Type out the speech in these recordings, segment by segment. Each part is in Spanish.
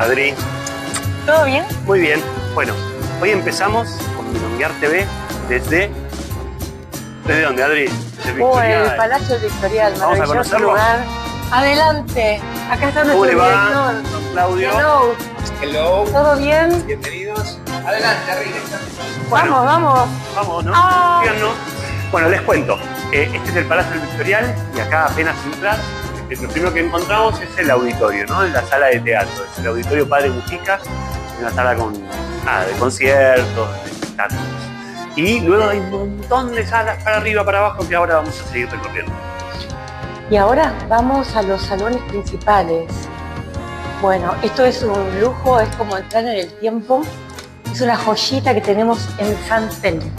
Adri. ¿Todo bien? Muy bien. Bueno, hoy empezamos con Milonguear TV desde... ¿Desde dónde, Adri? Desde Victorial. El Palacio Victorial, Vamos a maravilloso conocerlo. Lugar. Adelante, acá está nuestro ¿Cómo le va, director. don Claudio? Hello. Hello, ¿Todo bien? bienvenidos. Adelante, arriba. Bueno, Vamos. Vamos, ¿no? Ah. Síganos. Bueno, les cuento. Este es el Palacio del Victorial y acá apenas entras, lo primero que encontramos es el auditorio, ¿no? En la sala de teatro. Es el auditorio Padre Mujica, una sala con de conciertos, de espectáculos. Y luego hay un montón de salas para arriba, para abajo, que ahora vamos a seguir recorriendo. Y ahora vamos a los salones principales. Bueno, esto es un lujo, es como entrar en el tiempo. Es una joyita que tenemos en San Telmo.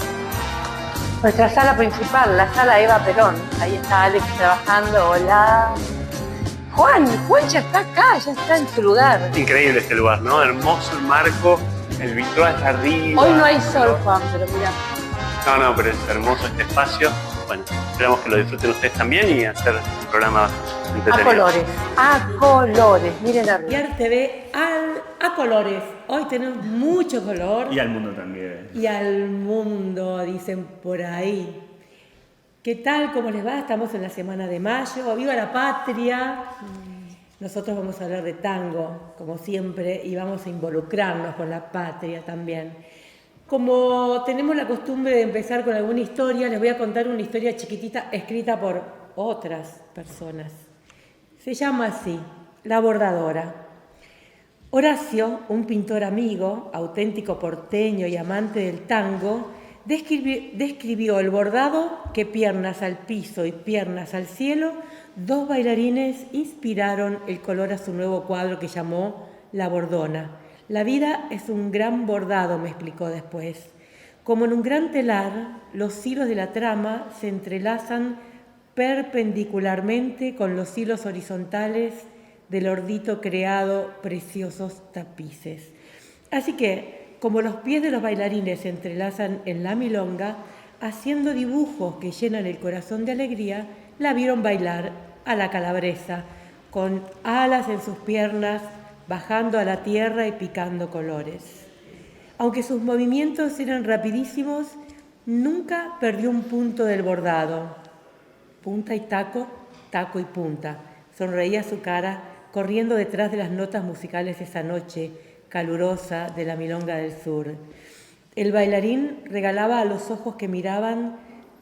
Nuestra sala principal, la sala Eva Perón. Ahí está Alex trabajando. Hola. Juan ya está acá, ya está en su lugar. Increíble este lugar, ¿no? Hermoso el marco, el vitrón allá arriba. Hoy no hay sol, Juan, pero mira. No, pero es hermoso este espacio. Bueno, esperamos que lo disfruten ustedes también y hacer un programa entretenido. A colores, miren arriba. Milonguear TV a colores. Hoy tenemos mucho color. Y al mundo también. Y al mundo, dicen por ahí. ¿Qué tal? ¿Cómo les va? Estamos en la semana de mayo. ¡Viva la patria! Nosotros vamos a hablar de tango, como siempre, y vamos a involucrarnos con la patria también. Como tenemos la costumbre de empezar con alguna historia, les voy a contar una historia chiquitita escrita por otras personas. Se llama así, La Bordadora. Horacio, un pintor amigo, auténtico porteño y amante del tango, describió el bordado que piernas al piso y piernas al cielo, dos bailarines inspiraron el color a su nuevo cuadro que llamó La Bordona. La vida es un gran bordado, me explicó después. Como en un gran telar, los hilos de la trama se entrelazan perpendicularmente con los hilos horizontales del ordito creado preciosos tapices. Así que, como los pies de los bailarines se entrelazan en la milonga, haciendo dibujos que llenan el corazón de alegría, la vieron bailar a la calabresa, con alas en sus piernas, bajando a la tierra y picando colores. Aunque sus movimientos eran rapidísimos, nunca perdió un punto del bordado. Punta y taco, taco y punta. Sonreía su cara, corriendo detrás de las notas musicales esa noche calurosa de la Milonga del Sur. El bailarín regalaba a los ojos que miraban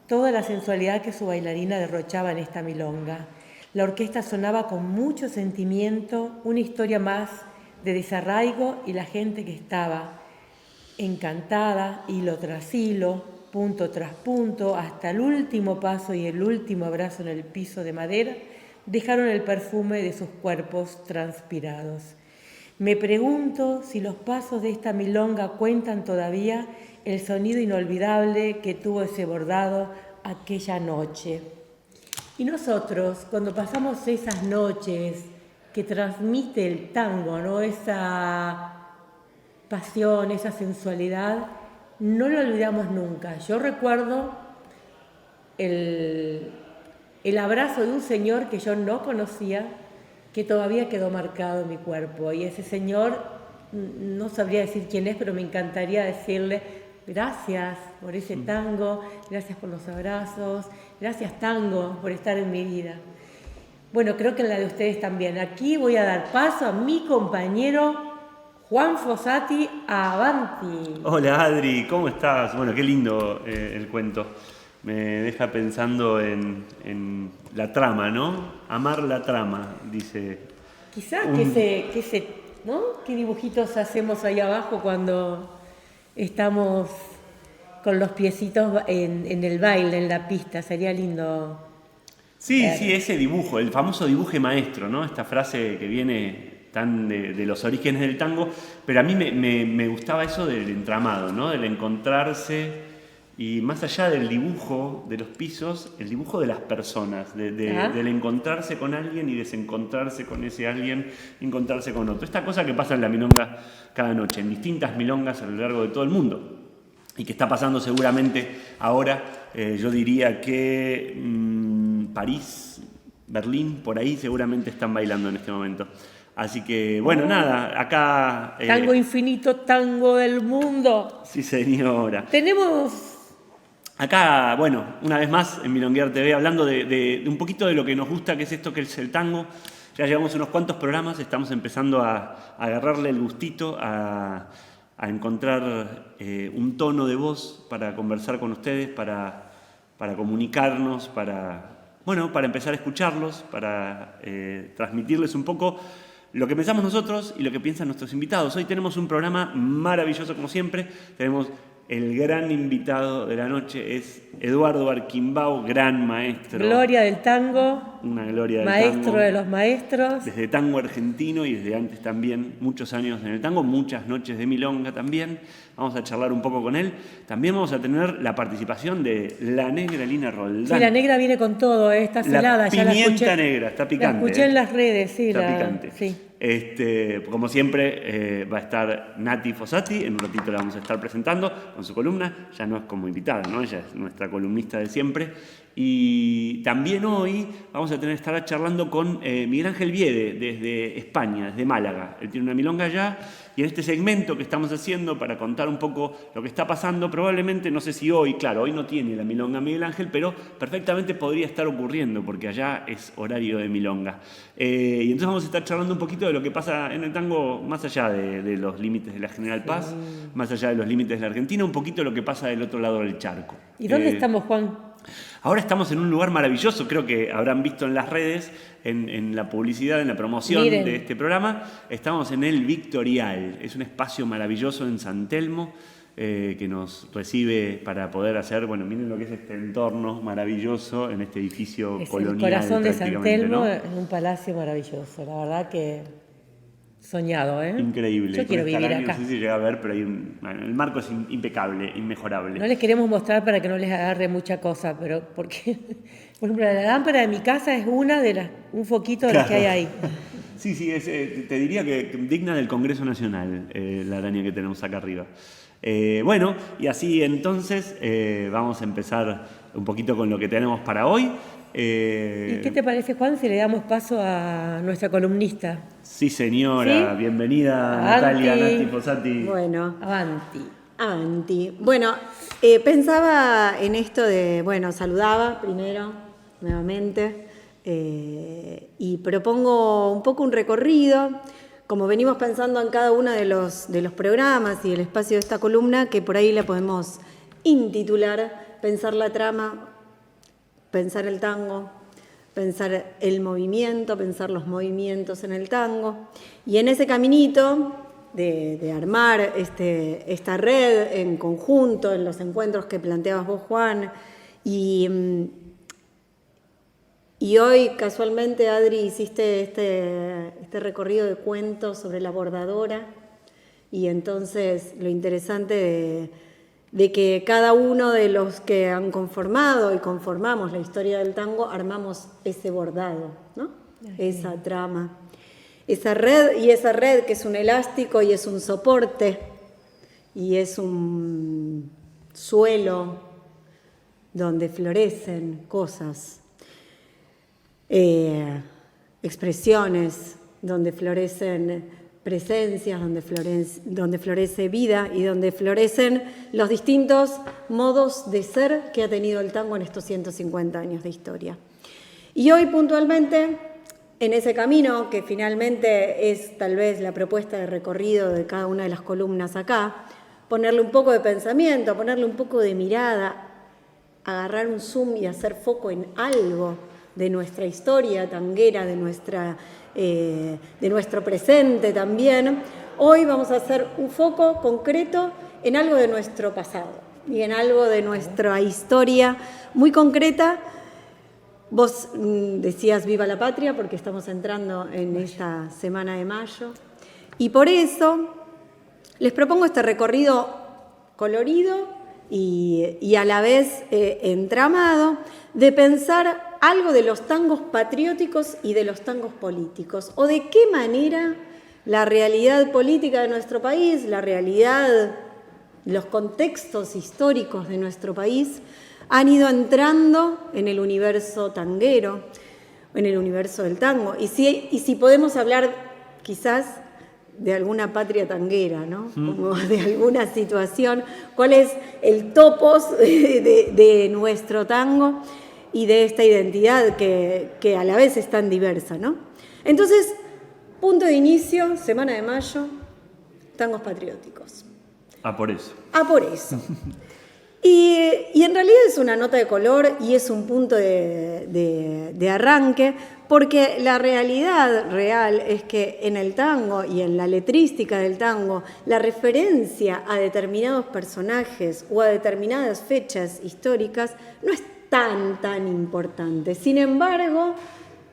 toda la sensualidad que su bailarina derrochaba en esta milonga. La orquesta sonaba con mucho sentimiento, una historia más de desarraigo y la gente que estaba encantada, hilo tras hilo, punto tras punto, hasta el último paso y el último abrazo en el piso de madera, dejaron el perfume de sus cuerpos transpirados. Me pregunto si los pasos de esta milonga cuentan todavía el sonido inolvidable que tuvo ese bordado aquella noche. Y nosotros, cuando pasamos esas noches que transmite el tango, ¿no? Esa pasión, esa sensualidad, no lo olvidamos nunca. Yo recuerdo el abrazo de un señor que yo no conocía, que todavía quedó marcado en mi cuerpo. Y ese señor, no sabría decir quién es, pero me encantaría decirle gracias por ese tango, gracias por los abrazos, gracias tango por estar en mi vida. Bueno, creo que en la de ustedes también. Aquí voy a dar paso a mi compañero Juan Fossati. Avanti. Hola Adri, ¿cómo estás? Bueno, qué lindo el cuento. Me deja pensando en la trama, ¿no? Amar la trama, dice. Quizás ¿no? ¿Qué dibujitos hacemos ahí abajo cuando estamos con los piecitos en el baile, en la pista? Sería lindo. Sí, ese dibujo, el famoso dibuje maestro, ¿no? Esta frase que viene tan de los orígenes del tango, pero a mí me gustaba eso del entramado, ¿no? Del encontrarse. Y más allá del dibujo de los pisos, el dibujo de las personas, del encontrarse con alguien y desencontrarse con ese alguien, encontrarse con otro. Esta cosa que pasa en la milonga cada noche, en distintas milongas a lo largo de todo el mundo. Y que está pasando seguramente ahora, yo diría que París, Berlín, por ahí seguramente están bailando en este momento. Así que, bueno, nada, acá... Tango infinito, tango del mundo. Sí, señora. Tenemos... Acá, bueno, una vez más en Milonguear TV, hablando de un poquito de lo que nos gusta, que es esto que es el tango. Ya llevamos unos cuantos programas, estamos empezando a agarrarle el gustito, a encontrar un tono de voz para conversar con ustedes, para comunicarnos, para empezar a escucharlos, para transmitirles un poco lo que pensamos nosotros y lo que piensan nuestros invitados. Hoy tenemos un programa maravilloso como siempre. Tenemos el gran invitado de la noche, es Eduardo Arquimbao, gran maestro. Gloria del tango. Una gloria del maestro tango. de los maestros. Desde tango argentino y desde antes también, muchos años en el tango, muchas noches de milonga también. Vamos a charlar un poco con él. También vamos a tener la participación de la negra Lina Roldán. Sí, la negra viene con todo, está celada. Ya la escuché. Pimienta negra, está picante. La escuché en las redes, sí. Está picante. Sí. Como siempre, va a estar Nati Fossati, en un ratito la vamos a estar presentando con su columna, ya no es como invitada, ¿no? Ella es nuestra columnista de siempre. Y también hoy vamos a estar charlando con Miguel Ángel Viede, desde España, desde Málaga. Él tiene una milonga allá, y en este segmento que estamos haciendo para contar un poco lo que está pasando, probablemente, no sé si hoy, claro, hoy no tiene la milonga Miguel Ángel, pero perfectamente podría estar ocurriendo, porque allá es horario de milonga. Y entonces vamos a estar charlando un poquito de lo que pasa en el tango, más allá de los límites de la General Paz, más allá de los límites de la Argentina, un poquito lo que pasa del otro lado del charco. ¿Y dónde estamos, Juan? Ahora estamos en un lugar maravilloso, creo que habrán visto en las redes, en la publicidad, en la promoción de este programa. Estamos en el Victorial, es un espacio maravilloso en San Telmo que nos recibe para poder hacer, bueno, miren lo que es este entorno maravilloso en este edificio colonial. El corazón de San Telmo, ¿no? En un palacio maravilloso, la verdad que soñado, ¿eh? Increíble. Yo quiero vivir acá. No sé si llega a ver, pero el marco es impecable, inmejorable. No les queremos mostrar para que no les agarre mucha cosa, pero porque, por ejemplo, la lámpara de mi casa es un foquito de los que hay ahí. Sí, te diría que digna del Congreso Nacional, la araña que tenemos acá arriba. Bueno, y así entonces vamos a empezar un poquito con lo que tenemos para hoy. ¿Y qué te parece, Juan, si le damos paso a nuestra columnista? Sí, señora. ¿Sí? Bienvenida, Avanti. Natalia Nati Fossati. Bueno, Avanti. Bueno, pensaba en esto de, saludaba primero, nuevamente, y propongo un poco un recorrido, como venimos pensando en cada uno de los programas y el espacio de esta columna, que por ahí la podemos intitular Pensar la trama, pensar el tango, pensar el movimiento, pensar los movimientos en el tango. Y en ese caminito de armar esta red en conjunto, en los encuentros que planteabas vos, Juan, y hoy casualmente, Adri, hiciste este recorrido de cuentos sobre la bordadora, y entonces lo interesante de que cada uno de los que han conformado y conformamos la historia del tango, armamos ese bordado, ¿no? Esa trama, esa red que es un elástico y es un soporte y es un suelo donde florecen cosas, expresiones, donde florecen presencias, donde florece vida y donde florecen los distintos modos de ser que ha tenido el tango en estos 150 años de historia. Y hoy puntualmente, en ese camino que finalmente es tal vez la propuesta de recorrido de cada una de las columnas acá, ponerle un poco de pensamiento, ponerle un poco de mirada, agarrar un zoom y hacer foco en algo de nuestra historia tanguera, de nuestro presente también. Hoy vamos a hacer un foco concreto en algo de nuestro pasado y en algo de nuestra historia muy concreta. Vos decías Viva la Patria porque estamos entrando en esta semana de mayo y por eso les propongo este recorrido colorido y a la vez entramado de pensar algo de los tangos patrióticos y de los tangos políticos, o de qué manera la realidad política de nuestro país, la realidad, los contextos históricos de nuestro país han ido entrando en el universo tanguero, en el universo del tango. Y si podemos hablar quizás de alguna patria tanguera, ¿no? Como de alguna situación. ¿Cuál es el topos de nuestro tango y de esta identidad que a la vez es tan diversa, ¿no? Entonces, punto de inicio, semana de mayo, tangos patrióticos. Por eso. Por eso. Y en realidad es una nota de color y es un punto de arranque, porque la realidad real es que en el tango y en la letrística del tango, la referencia a determinados personajes o a determinadas fechas históricas no es tan importante. Sin embargo,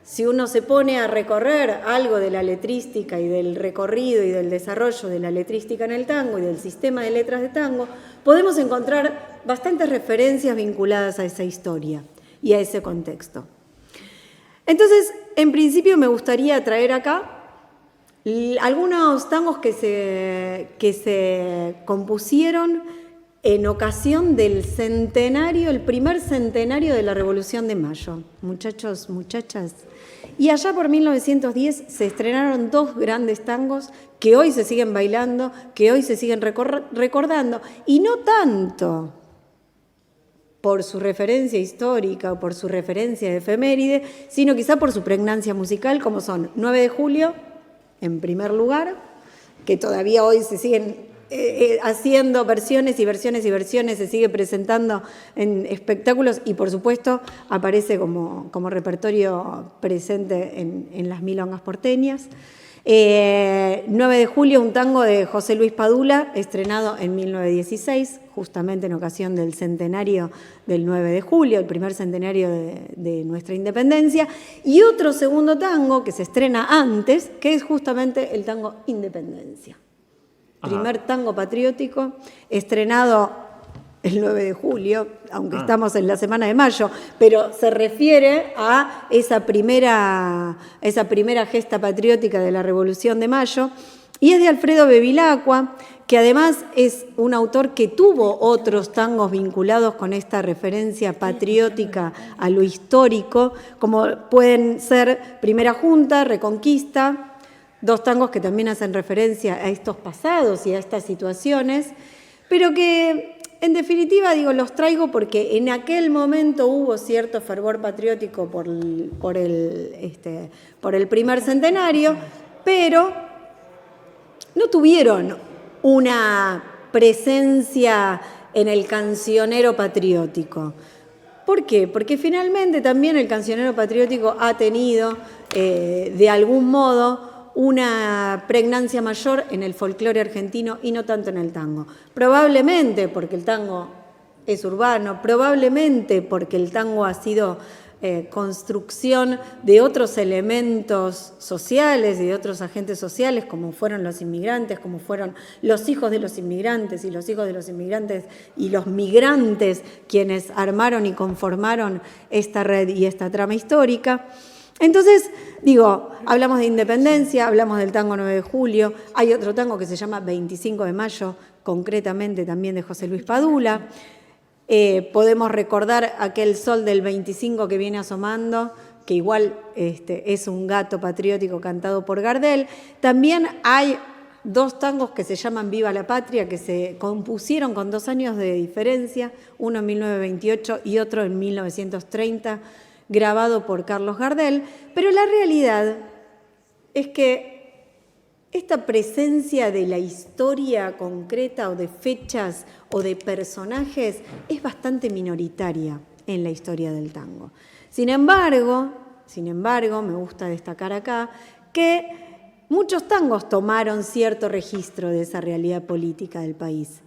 si uno se pone a recorrer algo de la letrística y del recorrido y del desarrollo de la letrística en el tango y del sistema de letras de tango, podemos encontrar bastantes referencias vinculadas a esa historia y a ese contexto. Entonces, en principio me gustaría traer acá algunos tangos que se compusieron en ocasión del centenario, el primer centenario de la Revolución de Mayo. Muchachos, muchachas. Y allá por 1910 se estrenaron dos grandes tangos que hoy se siguen bailando, que hoy se siguen recordando, y no tanto por su referencia histórica o por su referencia de efeméride, sino quizá por su pregnancia musical, como son 9 de julio, en primer lugar, que todavía hoy se siguen haciendo versiones y versiones y versiones, se sigue presentando en espectáculos y por supuesto aparece como repertorio presente en las milongas porteñas. 9 de julio, un tango de José Luis Padula, estrenado en 1916, justamente en ocasión del centenario del 9 de julio, el primer centenario de nuestra independencia, y otro segundo tango que se estrena antes, que es justamente el tango Independencia. Primer tango patriótico, estrenado el 9 de julio, aunque estamos en la semana de mayo, pero se refiere a esa primera gesta patriótica de la Revolución de Mayo, y es de Alfredo Bevilacqua, que además es un autor que tuvo otros tangos vinculados con esta referencia patriótica a lo histórico, como pueden ser Primera Junta, Reconquista, dos tangos que también hacen referencia a estos pasados y a estas situaciones, pero que en definitiva los traigo porque en aquel momento hubo cierto fervor patriótico por el primer centenario, pero no tuvieron una presencia en el cancionero patriótico. ¿Por qué? Porque finalmente también el cancionero patriótico ha tenido, de algún modo, una pregnancia mayor en el folclore argentino y no tanto en el tango. Probablemente porque el tango es urbano, probablemente porque el tango ha sido construcción de otros elementos sociales y de otros agentes sociales, como fueron los inmigrantes, como fueron los hijos de los inmigrantes y los hijos de los inmigrantes y los migrantes quienes armaron y conformaron esta red y esta trama histórica. Entonces, hablamos de Independencia, hablamos del tango 9 de julio, hay otro tango que se llama 25 de mayo, concretamente también de José Luis Padula. Podemos recordar aquel sol del 25 que viene asomando, que igual es un gato patriótico cantado por Gardel. También hay dos tangos que se llaman Viva la Patria, que se compusieron con 2 años de diferencia, uno en 1928 y otro en 1930, grabado por Carlos Gardel, pero la realidad es que esta presencia de la historia concreta o de fechas o de personajes es bastante minoritaria en la historia del tango. Sin embargo, me gusta destacar acá que muchos tangos tomaron cierto registro de esa realidad política del país.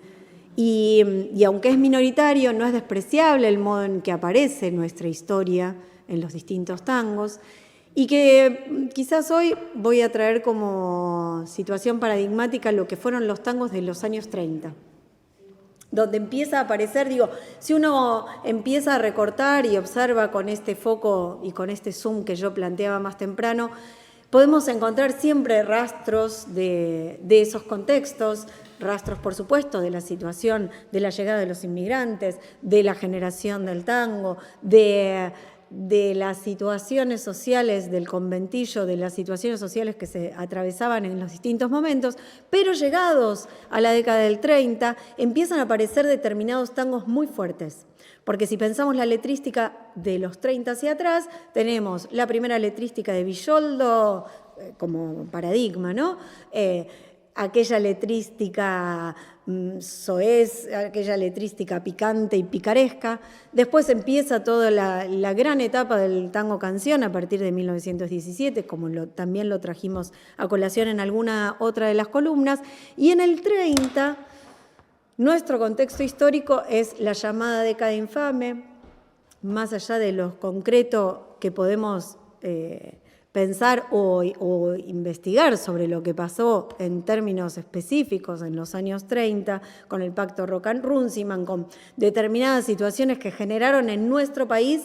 Y aunque es minoritario, no es despreciable el modo en que aparece nuestra historia en los distintos tangos, y que quizás hoy voy a traer como situación paradigmática lo que fueron los tangos de los años 30, donde empieza a aparecer, si uno empieza a recortar y observa con este foco y con este zoom que yo planteaba más temprano, podemos encontrar siempre rastros de esos contextos, rastros, por supuesto, de la situación de la llegada de los inmigrantes, de la generación del tango, de de las situaciones sociales del conventillo, de las situaciones sociales que se atravesaban en los distintos momentos, pero llegados a la década del 30 empiezan a aparecer determinados tangos muy fuertes. Porque si pensamos la letrística de los 30 hacia atrás, tenemos la primera letrística de Villoldo como paradigma, ¿no? Aquella letrística soez, aquella letrística picante y picaresca. Después empieza toda la gran etapa del tango canción a partir de 1917, como también lo trajimos a colación en alguna otra de las columnas. Y en el 30, nuestro contexto histórico es la llamada década infame, más allá de lo concreto que podemos pensar o investigar sobre lo que pasó en términos específicos en los años 30, con el pacto Rocan-Runciman, con determinadas situaciones que generaron en nuestro país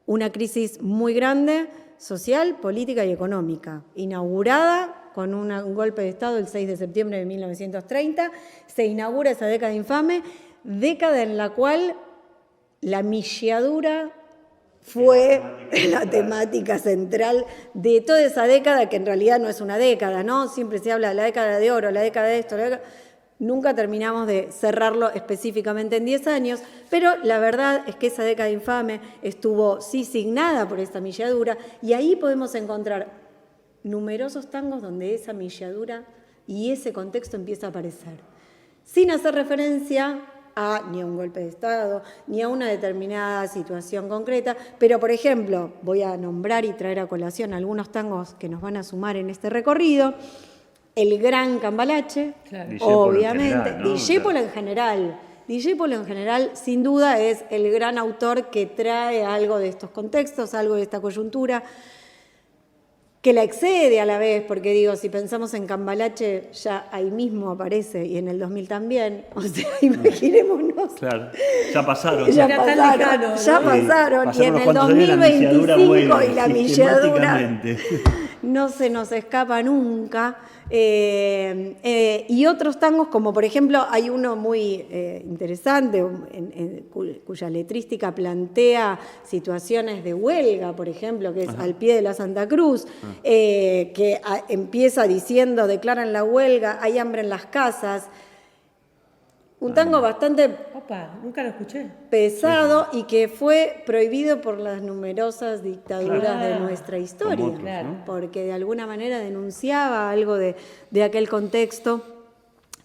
una crisis muy grande, social, política y económica, inaugurada con un golpe de Estado el 6 de septiembre de 1930, se inaugura esa década infame, década en la cual la milladura fue la temática central de toda esa década, que en realidad no es una década, ¿no? Siempre se habla de la década de oro, la década de esto, nunca terminamos de cerrarlo específicamente en 10 años, pero la verdad es que esa década infame estuvo sí signada por esta milladura, y ahí podemos encontrar numerosos tangos donde esa milladura y ese contexto empieza a aparecer, sin hacer referencia ni a un golpe de Estado, ni a una determinada situación concreta, pero por ejemplo, voy a nombrar y traer a colación algunos tangos que nos van a sumar en este recorrido. El gran Cambalache, claro, obviamente, Discépolo en general. Discépolo en general, sin duda, es el gran autor que trae algo de estos contextos, algo de esta coyuntura, que la excede a la vez, porque digo, si pensamos en Cambalache, ya ahí mismo aparece, y en el 2000 también, o sea, imaginémonos. Claro, ya pasaron. Ya pasaron, y en el 2025 y la milladura no se nos escapa nunca. Y otros tangos, como por ejemplo, hay uno muy interesante, cuya letrística plantea situaciones de huelga, por ejemplo, que es Al pie de la Santa Cruz, que empieza diciendo, declaran la huelga, hay hambre en las casas. Un tango bastante nunca lo escuché. Pesado y que fue prohibido por las numerosas dictaduras de nuestra historia, otros, ¿no? Porque de alguna manera denunciaba algo de aquel contexto.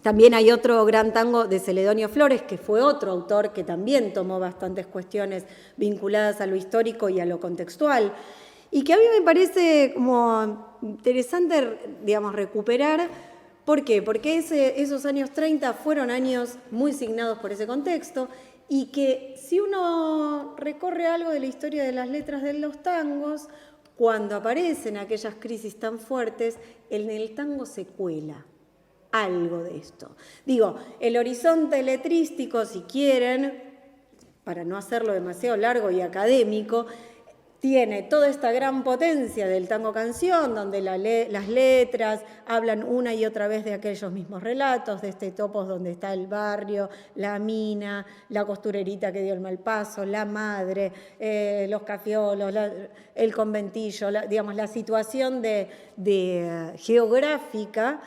También hay otro gran tango de Celedonio Flores, que fue otro autor que también tomó bastantes cuestiones vinculadas a lo histórico y a lo contextual, y que a mí me parece como interesante, digamos, recuperar. ¿Por qué? Porque esos años 30 fueron años muy signados por ese contexto, y que si uno recorre algo de la historia de las letras de los tangos, cuando aparecen aquellas crisis tan fuertes, en el tango se cuela algo de esto. Digo, el horizonte letrístico, si quieren, para no hacerlo demasiado largo y académico, tiene toda esta gran potencia del tango canción, donde las letras hablan una y otra vez de aquellos mismos relatos, de este topos donde está el barrio, la mina, la costurerita que dio el mal paso, la madre, los cafiolos, el conventillo, digamos, la situación geográfica.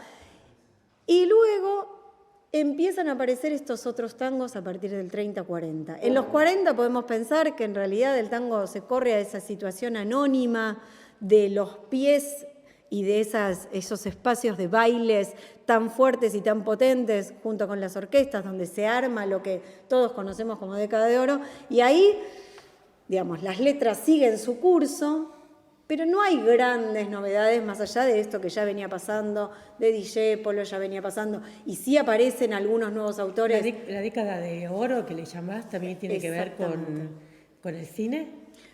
Y luego empiezan a aparecer estos otros tangos a partir del 30-40. En los 40 podemos pensar que en realidad el tango se corre a esa situación anónima de los pies y de esos espacios de bailes tan fuertes y tan potentes junto con las orquestas, donde se arma lo que todos conocemos como década de oro, y ahí, digamos, las letras siguen su curso, pero no hay grandes novedades más allá de esto que ya venía pasando, de Discépolo ya venía pasando, y sí aparecen algunos nuevos autores. ¿La década de oro que le llamás también tiene que ver con el cine?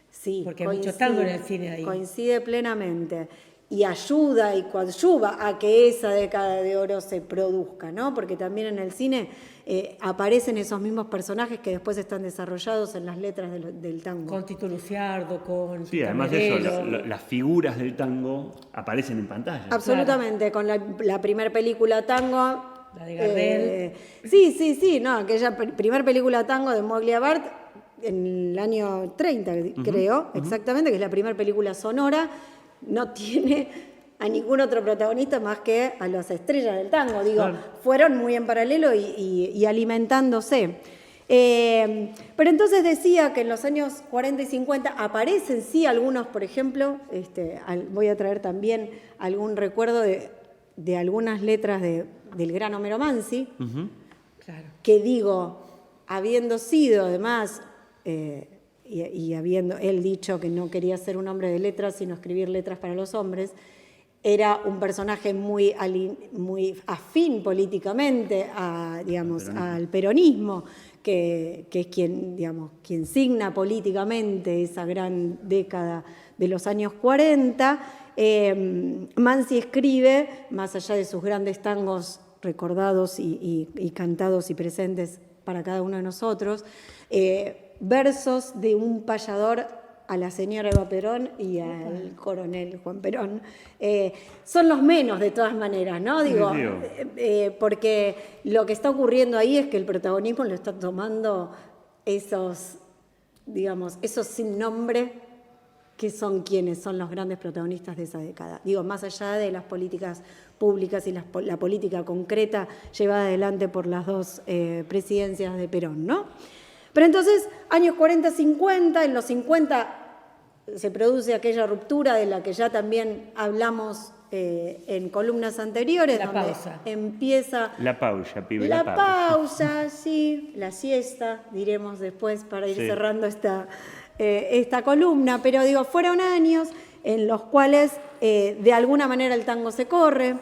Sí, porque hay mucho tango en el cine ahí. Coincide plenamente. Y ayuda y coadyuva a que esa década de oro se produzca, ¿no? Porque también en el cine aparecen esos mismos personajes que después están desarrollados en las letras del tango. Con Tito Luciardo, con... Sí, además de eso, las figuras del tango aparecen en pantalla. Absolutamente, claro. Con la primera película tango... La de Gardel. Sí, no, aquella primera película tango de Moglia Bart en el año 30, creo, exactamente, que es la primera película sonora, no tiene a ningún otro protagonista más que a las estrellas del tango. Digo, claro, fueron muy en paralelo y alimentándose. Pero entonces decía que en los años 40 y 50 aparecen sí algunos, por ejemplo, voy a traer también algún recuerdo de algunas letras del gran Homero Mansi, claro, que digo, habiendo sido además, y habiendo él dicho que no quería ser un hombre de letras, sino escribir letras para los hombres, era un personaje muy afín políticamente al peronismo, que es quien signa políticamente esa gran década de los años 40. Mansi escribe, más allá de sus grandes tangos recordados y cantados y presentes para cada uno de nosotros, versos de un payador a la señora Eva Perón y al coronel Juan Perón. Son los menos, de todas maneras, ¿no? Digo, porque lo que está ocurriendo ahí es que el protagonismo lo están tomando esos sin nombre, que son quienes son los grandes protagonistas de esa década. Digo, más allá de las políticas públicas y la política concreta llevada adelante por las dos presidencias de Perón, ¿no? Pero entonces, años 40-50, en los 50 se produce aquella ruptura de la que ya también hablamos en columnas anteriores. La donde pausa. Empieza... La pausa, pibe, la pausa, sí, la siesta, diremos después para ir cerrando esta columna. Pero digo, fueron años en los cuales de alguna manera el tango se corre.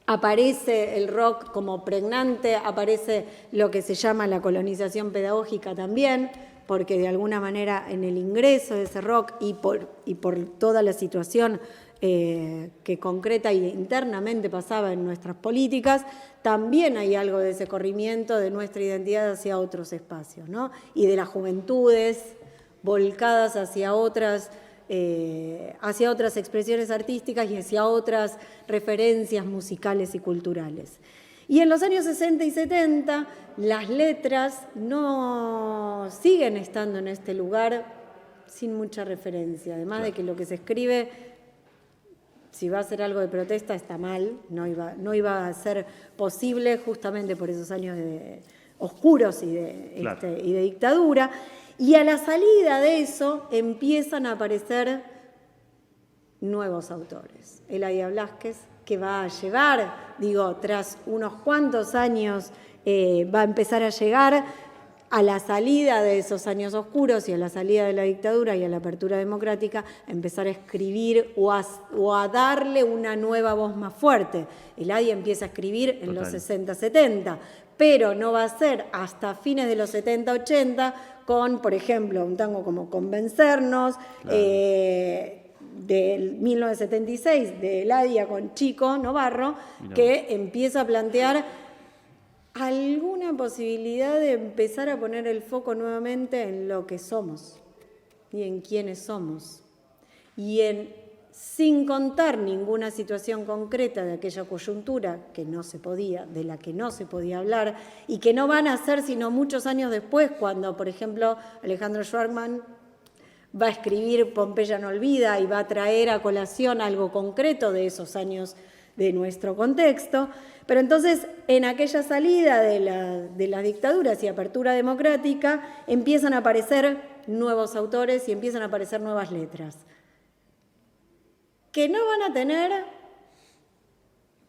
Aparece el rock como pregnante, aparece lo que se llama la colonización pedagógica también, porque de alguna manera en el ingreso de ese rock y por toda la situación que concreta y internamente pasaba en nuestras políticas, también hay algo de ese corrimiento de nuestra identidad hacia otros espacios, ¿no? Y de las juventudes volcadas hacia otras expresiones artísticas y hacia otras referencias musicales y culturales. Y en los años 60 y 70 las letras no siguen estando en este lugar sin mucha referencia, además de que lo que se escribe, si va a ser algo de protesta, está mal, no iba a ser posible justamente por esos años oscuros y de dictadura. Y a la salida de eso empiezan a aparecer nuevos autores. Eladia Blasquez, que va a llevar, tras unos cuantos años, va a empezar a llegar a la salida de esos años oscuros y a la salida de la dictadura y a la apertura democrática, a empezar a escribir o a darle una nueva voz más fuerte. Eladia empieza a escribir en los 60-70, pero no va a ser hasta fines de los 70-80 con, por ejemplo, un tango como Convencernos, claro, del 1976, de Eladia con Chico Novarro, que empieza a plantear alguna posibilidad de empezar a poner el foco nuevamente en lo que somos y en quiénes somos. Y sin contar ninguna situación concreta de aquella coyuntura de la que no se podía hablar y que no van a ser sino muchos años después, cuando, por ejemplo, Alejandro Schwartzman va a escribir Pompeya no olvida y va a traer a colación algo concreto de esos años de nuestro contexto. Pero entonces, en aquella salida de las dictaduras y apertura democrática, empiezan a aparecer nuevos autores y empiezan a aparecer nuevas letras, que no van a tener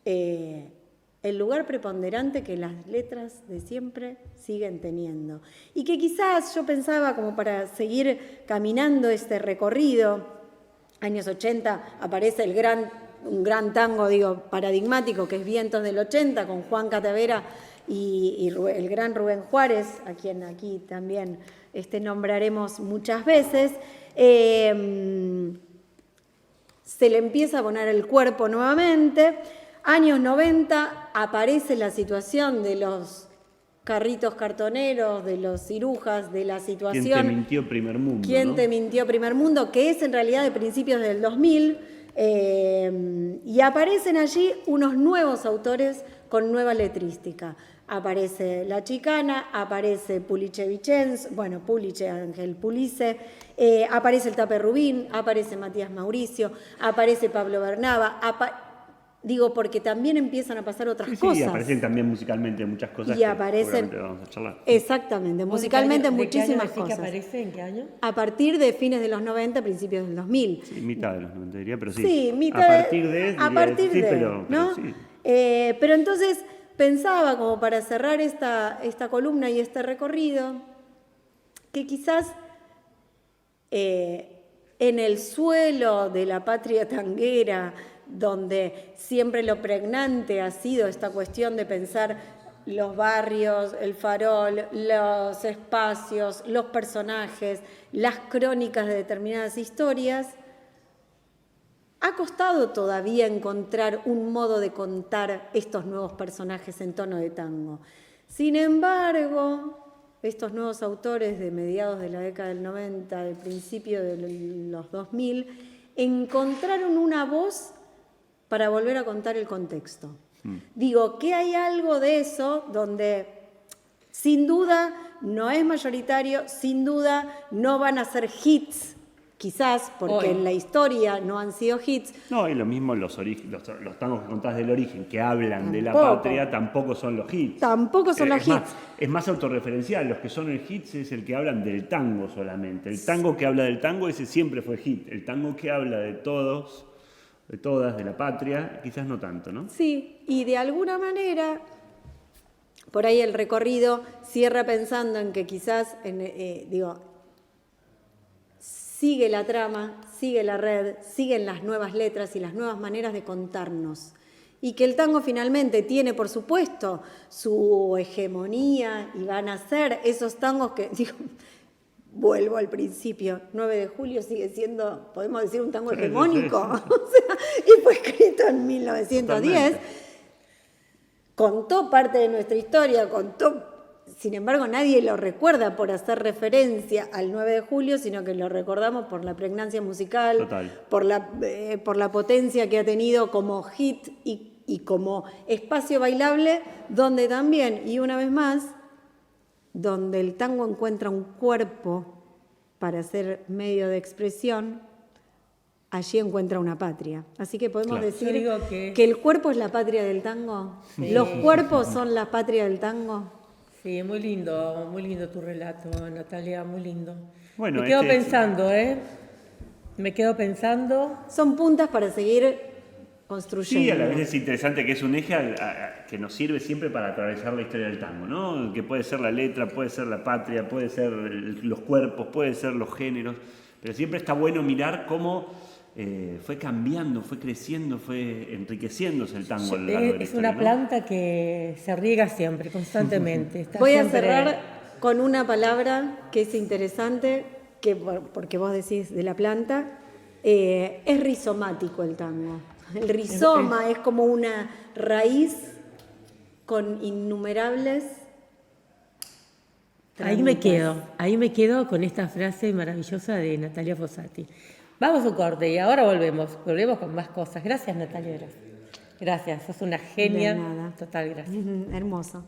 el lugar preponderante que las letras de siempre siguen teniendo. Y que quizás yo pensaba, como para seguir caminando este recorrido, años 80 aparece un gran tango, paradigmático, que es Vientos del 80, con Juan Catavera y el gran Rubén Juárez, a quien aquí también nombraremos muchas veces. Se le empieza a poner el cuerpo nuevamente. Años 90 aparece la situación de los carritos cartoneros, de los cirujas, de la situación... ¿Quién te mintió primer mundo? ¿Quién te mintió primer mundo? Que es en realidad de principios del 2000, Y aparecen allí unos nuevos autores con nueva letrística. Aparece La Chicana, aparece Puliche Vicens, bueno, Puliche, Ángel Pulice, aparece el Tape Rubín, aparece Matías Mauricio, aparece Pablo Bernaba, digo, porque también empiezan a pasar otras cosas. Sí, aparecen también musicalmente muchas cosas y aparecen, vamos a charlar. Exactamente, musicalmente muchísimas cosas. ¿De qué aparece? ¿En qué año? A partir de fines de los 90, principios del 2000. Sí, mitad de los 90 diría, pero sí. Sí, mitad a partir de, ¿no? sí. Pero entonces pensaba, como para cerrar esta columna y este recorrido, que quizás en el suelo de la patria tanguera, donde siempre lo pregnante ha sido esta cuestión de pensar los barrios, el farol, los espacios, los personajes, las crónicas de determinadas historias, ha costado todavía encontrar un modo de contar estos nuevos personajes en tono de tango. Sin embargo, estos nuevos autores de mediados de la década del 90, del principio de los 2000, encontraron una voz para volver a contar el contexto. Digo, que hay algo de eso donde sin duda no es mayoritario, sin duda no van a ser hits, quizás, porque en la historia no han sido hits. No, y lo mismo los tangos que contás del origen, que hablan de la patria, tampoco son los hits. Tampoco son los hits. Es más autorreferencial, los que son el hits es el que hablan del tango solamente. El tango que habla del tango, ese siempre fue hit. El tango que habla de todos, de todas, de la patria, quizás no tanto, ¿no? Sí, y de alguna manera, por ahí el recorrido cierra pensando en que quizás, sigue la trama, sigue la red, siguen las nuevas letras y las nuevas maneras de contarnos. Y que el tango finalmente tiene, por supuesto, su hegemonía y van a ser esos tangos que, vuelvo al principio, 9 de julio sigue siendo, podemos decir, un tango hegemónico. Sí. O sea, y fue escrito en 1910. Totalmente. Contó parte de nuestra historia, sin embargo, nadie lo recuerda por hacer referencia al 9 de julio, sino que lo recordamos por la pregnancia musical, por la potencia que ha tenido como hit y como espacio bailable, donde también, y una vez más, donde el tango encuentra un cuerpo para ser medio de expresión, allí encuentra una patria. Así que podemos decir que el cuerpo es la patria del tango. Sí. Los cuerpos son la patria del tango. Sí, muy lindo tu relato, Natalia, muy lindo. Bueno, me quedo pensando, Me quedo pensando. Son puntas para seguir construyendo. Sí, a la vez es interesante que es un eje que nos sirve siempre para atravesar la historia del tango, ¿no? Que puede ser la letra, puede ser la patria, puede ser los cuerpos, puede ser los géneros, pero siempre está bueno mirar cómo fue cambiando, fue creciendo, fue enriqueciéndose el tango a lo largo de la Es historia, una planta que se riega siempre, constantemente. Voy a cerrar con una palabra que es interesante, porque vos decís de la planta, es rizomático el tango. El rizoma es como una raíz con innumerables tramitas. Ahí me quedo con esta frase maravillosa de Natalia Fossati. Vamos a un corte y ahora volvemos con más cosas. Gracias, Natalia. Gracias, sos una genia. De nada. Total, gracias. Hermoso.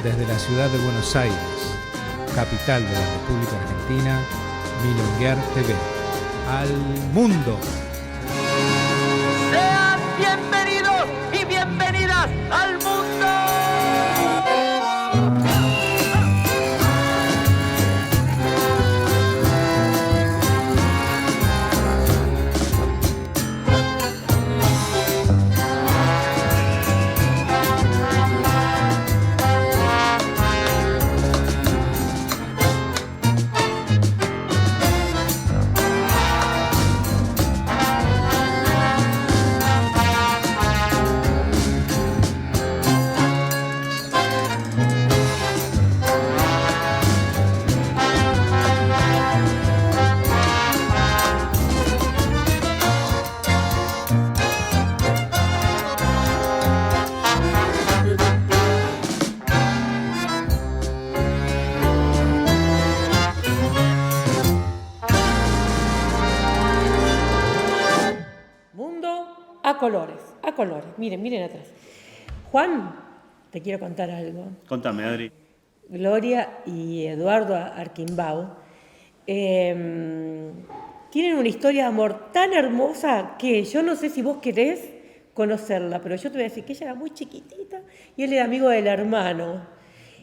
Desde la ciudad de Buenos Aires, capital de la República Argentina, Milonguear TV. ¡Al mundo! Sean bienvenidos y bienvenidas al mundo. a colores. Miren atrás. Juan, te quiero contar algo. Contame, Adri. Gloria y Eduardo Arquimbau tienen una historia de amor tan hermosa que yo no sé si vos querés conocerla, pero yo te voy a decir que ella era muy chiquitita y él era amigo del hermano.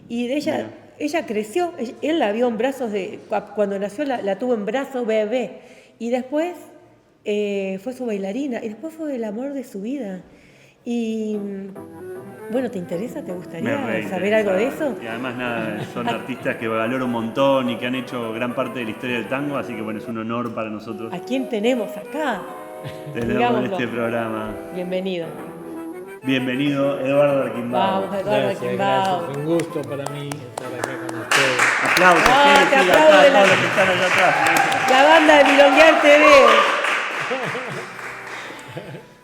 Y de ella creció, él la vio en brazos, cuando nació la tuvo en brazos bebé. Y después fue su bailarina y después fue el amor de su vida. Y bueno, ¿te interesa? ¿Te gustaría saber algo de eso? Y además nada, son artistas que valoro un montón y que han hecho gran parte de la historia del tango, así que bueno, es un honor para nosotros. ¿A quién tenemos acá? Tenemos en este programa. Bienvenido. Bienvenido, Eduardo Arquimbau. Vamos, Eduardo Arquimbau. Gracias. Un gusto para mí estar acá con ustedes. Aplausos, te aplaudo de todos los que están allá atrás. La banda de Milonguear TV.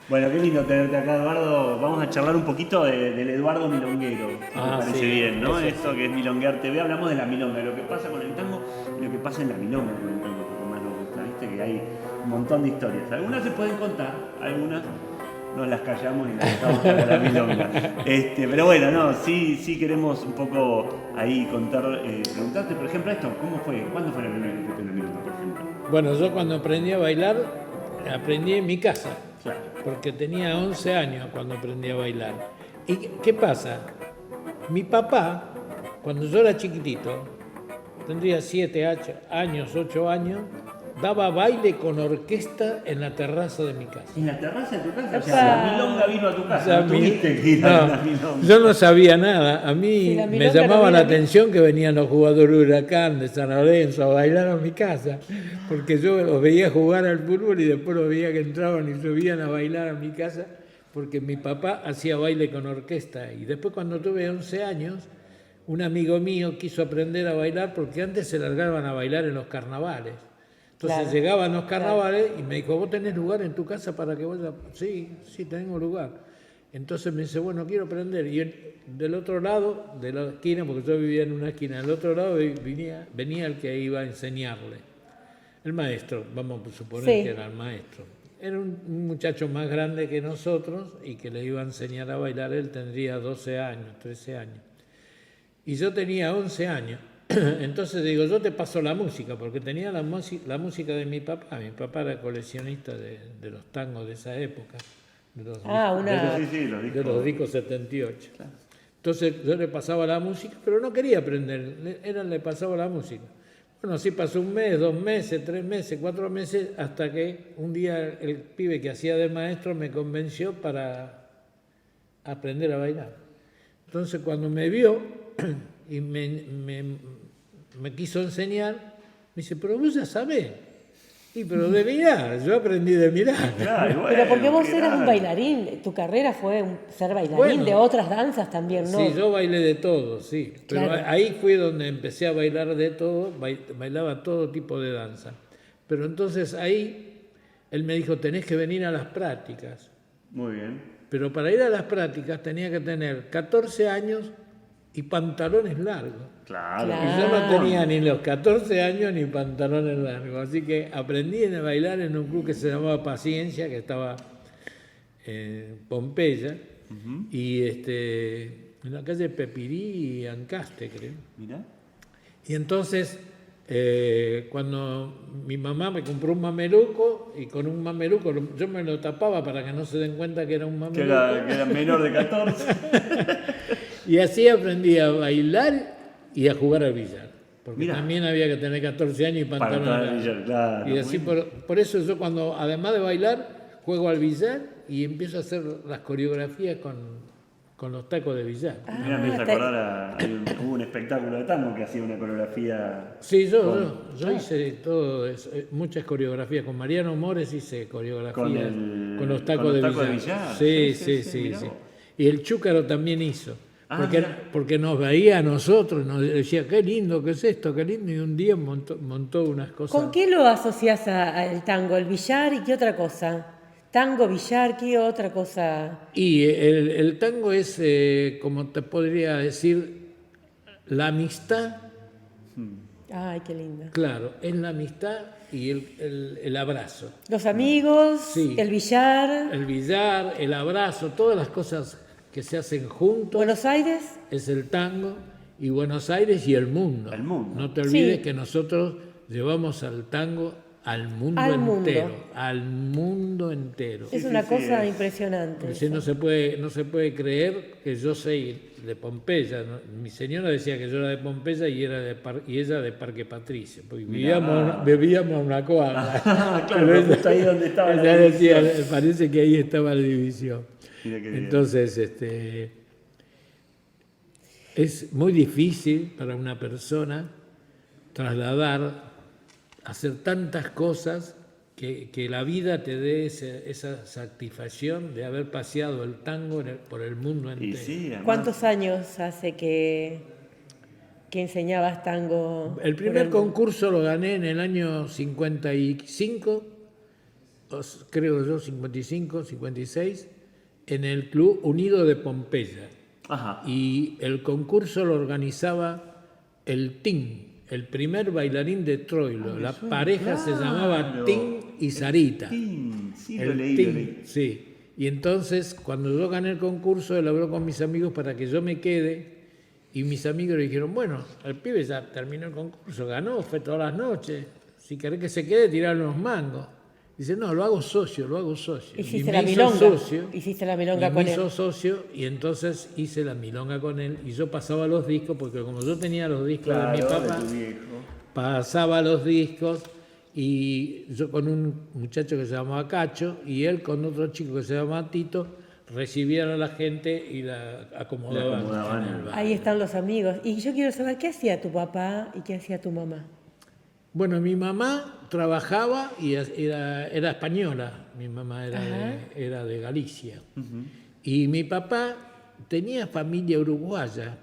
Bueno, qué lindo tenerte acá, Eduardo. Vamos a charlar un poquito del Eduardo Milonguero. Me parece sí, bien, ¿no? eso. Esto que es Milonguear TV. Hablamos de la milonga, de lo que pasa con el tango y lo que pasa en la milonga con el tango, que más nos gusta. Viste que hay un montón de historias. Algunas se pueden contar, algunas nos las callamos y las contamos para la milonga. Pero bueno, no, sí queremos un poco ahí contar, preguntarte, por ejemplo, esto, ¿cómo fue? ¿Cuándo fue la primera vez que fuiste a la milonga, por ejemplo? Bueno, yo cuando aprendí a bailar, aprendí en mi casa, Claro. porque tenía 11 años cuando aprendí a bailar. ¿Y qué pasa? Mi papá, cuando yo era chiquitito, tendría 7 años, 8 años, daba baile con orquesta en la terraza de mi casa. ¿En la terraza de tu casa? O sea, la milonga vino a tu casa, O sea, no tuviste que ir a la milonga. yo no sabía nada. A mí Sí, la me milonga llamaba no la viene a mí. atención que venían los jugadores de Huracán, de San Lorenzo, a bailar a mi casa. Porque yo los veía jugar al fútbol y después los veía que entraban y subían a bailar a mi casa, porque mi papá hacía baile con orquesta. Y después, cuando tuve 11 años, un amigo mío quiso aprender a bailar, porque antes se largaban a bailar en los carnavales. Entonces Claro. llegaban los carnavales y me dijo, ¿vos tenés lugar en tu casa para que vaya? Sí, tengo lugar. Entonces me dice, bueno, quiero aprender. Y del otro lado de la esquina, porque yo vivía en una esquina, del otro lado venía el que iba a enseñarle. El maestro, vamos a suponer Sí. que era el maestro. Era un muchacho más grande que nosotros y que le iba a enseñar a bailar. Él tendría 12 años, 13 años. Y yo tenía 11 años. Entonces digo, yo te paso la música, porque tenía la música de mi papá. Mi papá era coleccionista de los tangos de esa época, de los, de los discos 78. Claro. Entonces yo le pasaba la música, pero no quería aprender, le pasaba la música. Bueno, así pasó 1 mes, 2 meses, 3 meses, 4 meses, hasta que un día el pibe que hacía de maestro me convenció para aprender a bailar. Entonces cuando me vio y me quiso enseñar, me dice, pero vos ya sabés. Y pero de mirar, yo aprendí de mirar. Claro, bueno, Pero porque vos eras un bailarín, tu carrera fue ser bailarín Bueno, de otras danzas también, ¿no? Sí, yo bailé de todo, sí. Pero Claro. ahí fue donde empecé a bailar de todo, bailaba todo tipo de danza. Pero entonces ahí él me dijo, tenés que venir a las prácticas. Muy bien. Pero para ir a las prácticas tenía que tener 14 años y pantalones largos. Claro. Claro. Y yo no tenía ni los 14 años ni pantalones largos. Así que aprendí a bailar en un club que se llamaba Paciencia, que estaba en Pompeya, y en la calle Pepirí y Ancaste, creo. Mirá. Y entonces, cuando mi mamá me compró un mameluco, y con un mameluco yo me lo tapaba para que no se den cuenta que era un mameluco. Que era menor de 14. Y así aprendí a bailar y a jugar al billar. Porque Mirá. también había que tener 14 años y Para pantalones entrar al largos. billar, claro. Y así por eso yo cuando, además de bailar, juego al billar y empiezo a hacer las coreografías con los tacos de billar. Mira, me hizo acordar hubo un espectáculo de tango que hacía una coreografía. Sí, yo hice todo eso, muchas coreografías. Con Mariano Mores hice coreografías con los tacos de billar. Sí. mirá vos. Y el Chúcaro también hizo. Ah, Porque nos veía a nosotros, nos decía, qué lindo, qué es esto, qué lindo. Y un día montó unas cosas. ¿Con qué lo asociás al tango? ¿El billar y qué otra cosa? Tango, billar, ¿qué otra cosa? Y el tango es, como te podría decir, la amistad. Ay, qué linda. Claro, es la amistad y el abrazo. Los amigos, Sí. el billar. El billar, el abrazo, todas las cosas que se hacen juntos. Buenos Aires. Es el tango, y Buenos Aires y el mundo. El mundo. No te olvides Sí. que nosotros llevamos al tango al mundo Al mundo. entero. Al mundo entero. Es una cosa es. impresionante. Porque si no se puede creer que yo soy de Pompeya, ¿no? Mi señora decía que yo era de Pompeya y ella de Parque Patricio, porque bebíamos una coaga. Claro, pero justo ahí donde estaba la ella decía, división. parece que ahí estaba la división. Mira qué bien. Entonces, es muy difícil para una persona trasladar, hacer tantas cosas que la vida te dé esa satisfacción de haber paseado el tango por el mundo entero. Y sí, además, ¿Cuántos años hace que enseñabas tango? El por primer mundo? concurso lo gané en el año 55, creo yo, 55, 56, en el Club Unido de Pompeya. Ajá. Y el concurso lo organizaba el Tin, el primer bailarín de Troilo. La pareja se llamaba Tin y Sarita. Sí, El lo leí, Tin, lo leí. sí. Y entonces, cuando yo gané el concurso, él habló con mis amigos para que yo me quede. Y mis amigos le dijeron, bueno, el pibe ya terminó el concurso, ganó, fue todas las noches. Si querés que se quede, tirar unos mangos. Dice, no, lo hago socio. Hiciste Y me la hizo milonga. socio. Hiciste la milonga Y con me él. hizo socio, y entonces hice la milonga con él. Y yo pasaba los discos, porque como yo tenía los discos de mi papá, de tu viejo. pasaba los discos. Y yo con un muchacho que se llamaba Cacho y él con otro chico que se llamaba Tito, recibían a la gente y la acomodaban. En el bar. Ahí están los amigos. Y yo quiero saber qué hacía tu papá y qué hacía tu mamá. Bueno, mi mamá trabajaba y era española. Mi mamá era de Galicia. Y mi papá tenía familia uruguaya,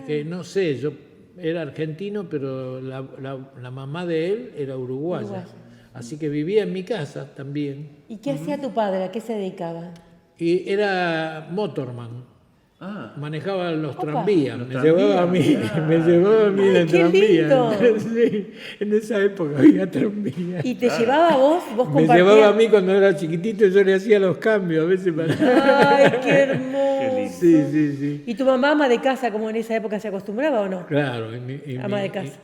que no sé, yo era argentino, pero la mamá de él era uruguaya. Así que vivía en mi casa también. ¿Y qué hacía tu padre? ¿A qué se dedicaba? Y era motorman. Ah, Manejaba los Opa. tranvías, Los me tranvías, llevaba a mí, me llevaba a mí Ay, en el qué tranvía. lindo. Sí, en esa época había tranvía. ¿Y te llevaba vos? ¿Vos Me compartías? llevaba a mí cuando era chiquitito y yo le hacía los cambios a veces para... ¡Ay, qué hermoso! Sí. ¿Y tu mamá ama de casa como en esa época se acostumbraba o no? Claro. Ama de casa.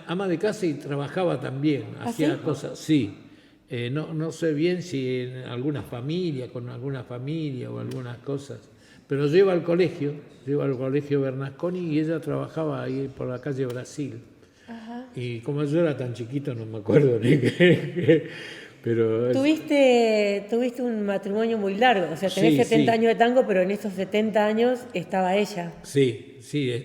Ama de casa y trabajaba también, hacía sí? cosas, sí. No sé bien si en alguna familia, con alguna familia o algunas cosas. Pero yo iba al colegio Bernasconi y ella trabajaba ahí por la calle Brasil. Y como yo era tan chiquito no me acuerdo ni qué. Pero Tuviste un matrimonio muy largo, o sea, tenés Sí, 70 sí. años de tango, pero en esos 70 años estaba ella. sí,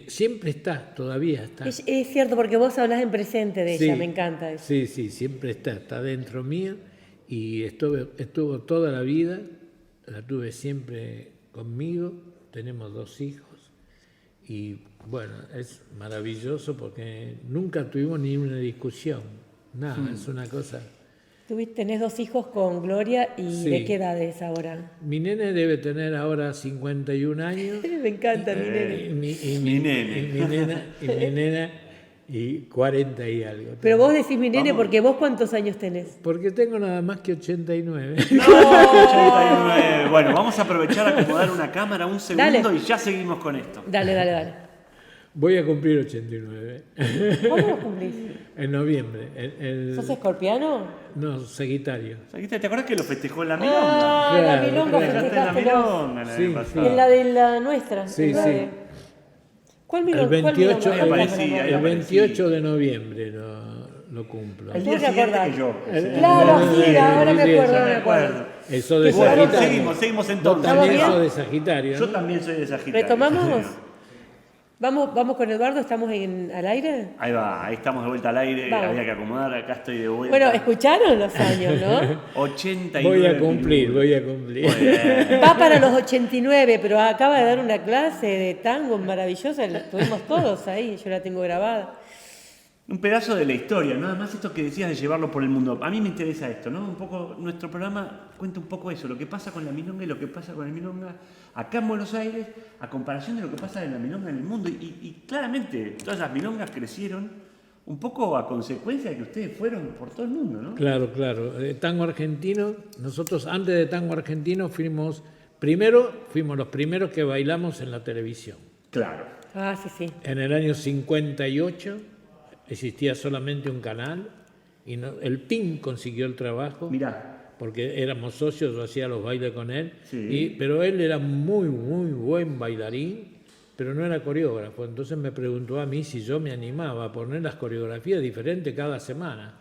siempre está, todavía está. Es cierto, porque vos hablás en presente de ella, me encanta eso. Sí, siempre está dentro mío y estuvo toda la vida, la tuve siempre conmigo, tenemos 2 hijos y bueno, es maravilloso porque nunca tuvimos ni una discusión, nada, es una cosa. Tenés 2 hijos con Gloria y Sí. ¿de qué edades ahora? Mi nene debe tener ahora 51 años. Me encanta mi nene. Mi nena y 40 y algo. Pero vos decís mi nene porque vos ¿cuántos años tenés? Porque tengo nada más que 89. No, 89. Bueno, vamos a aprovechar a acomodar una cámara un segundo Dale. y ya seguimos con esto. Dale. Voy a cumplir 89. ¿Cuándo lo cumplís? En noviembre. ¿Sos escorpiano? No, Sagitario. ¿Te acuerdas que lo festejó en la milonga? Ah, la Claro, milonga claro. Festejaste en la festejaste milonga la Sí, vez pasada. en la de la nuestra. Sí, en la sí. de- ¿Cuál El milonga? 28, ¿Cuál Ahí milonga? aparecía, ahí el aparecía. 28 de noviembre lo cumplo. El Tengo día que siguiente acordar. que yo. Claro, sí, ahora me Sí, acuerdo, sí, me acuerdo. Eso de Bueno, Sagitario. seguimos Vos entonces. también ¿Estamos sos bien? de Sagitario, Yo ¿no? también soy de Sagitario. ¿Retomamos? Sí, señor. ¿Vamos con Eduardo? ¿Estamos al aire? Ahí va, ahí estamos de vuelta al aire. Vamos. Había que acomodar, acá estoy de vuelta. Bueno, escucharon los años, ¿no? 89 Voy a cumplir. Muy bien. Va para los 89, pero acaba de dar una clase de tango maravillosa, la tuvimos todos ahí, yo la tengo grabada. Un pedazo de la historia, nada más esto que decías de llevarlo por el mundo. A mí me interesa esto, ¿no? Un poco, nuestro programa cuenta un poco eso, lo que pasa con la milonga y lo que pasa con el milonga acá en Buenos Aires, a comparación de lo que pasa en la milonga en el mundo. Y claramente, todas las milongas crecieron Un poco a consecuencia de que ustedes fueron por todo el mundo, ¿no? Claro. Tango argentino, nosotros antes de tango argentino fuimos los primeros que bailamos en la televisión. Claro. Ah, sí. En el año 58 existía solamente un canal y el PIN consiguió el trabajo. Mirá. Porque éramos socios, yo hacía los bailes con él, Sí. pero él era muy buen bailarín, pero no era coreógrafo. Entonces me preguntó a mí si yo me animaba a poner las coreografías diferentes cada semana.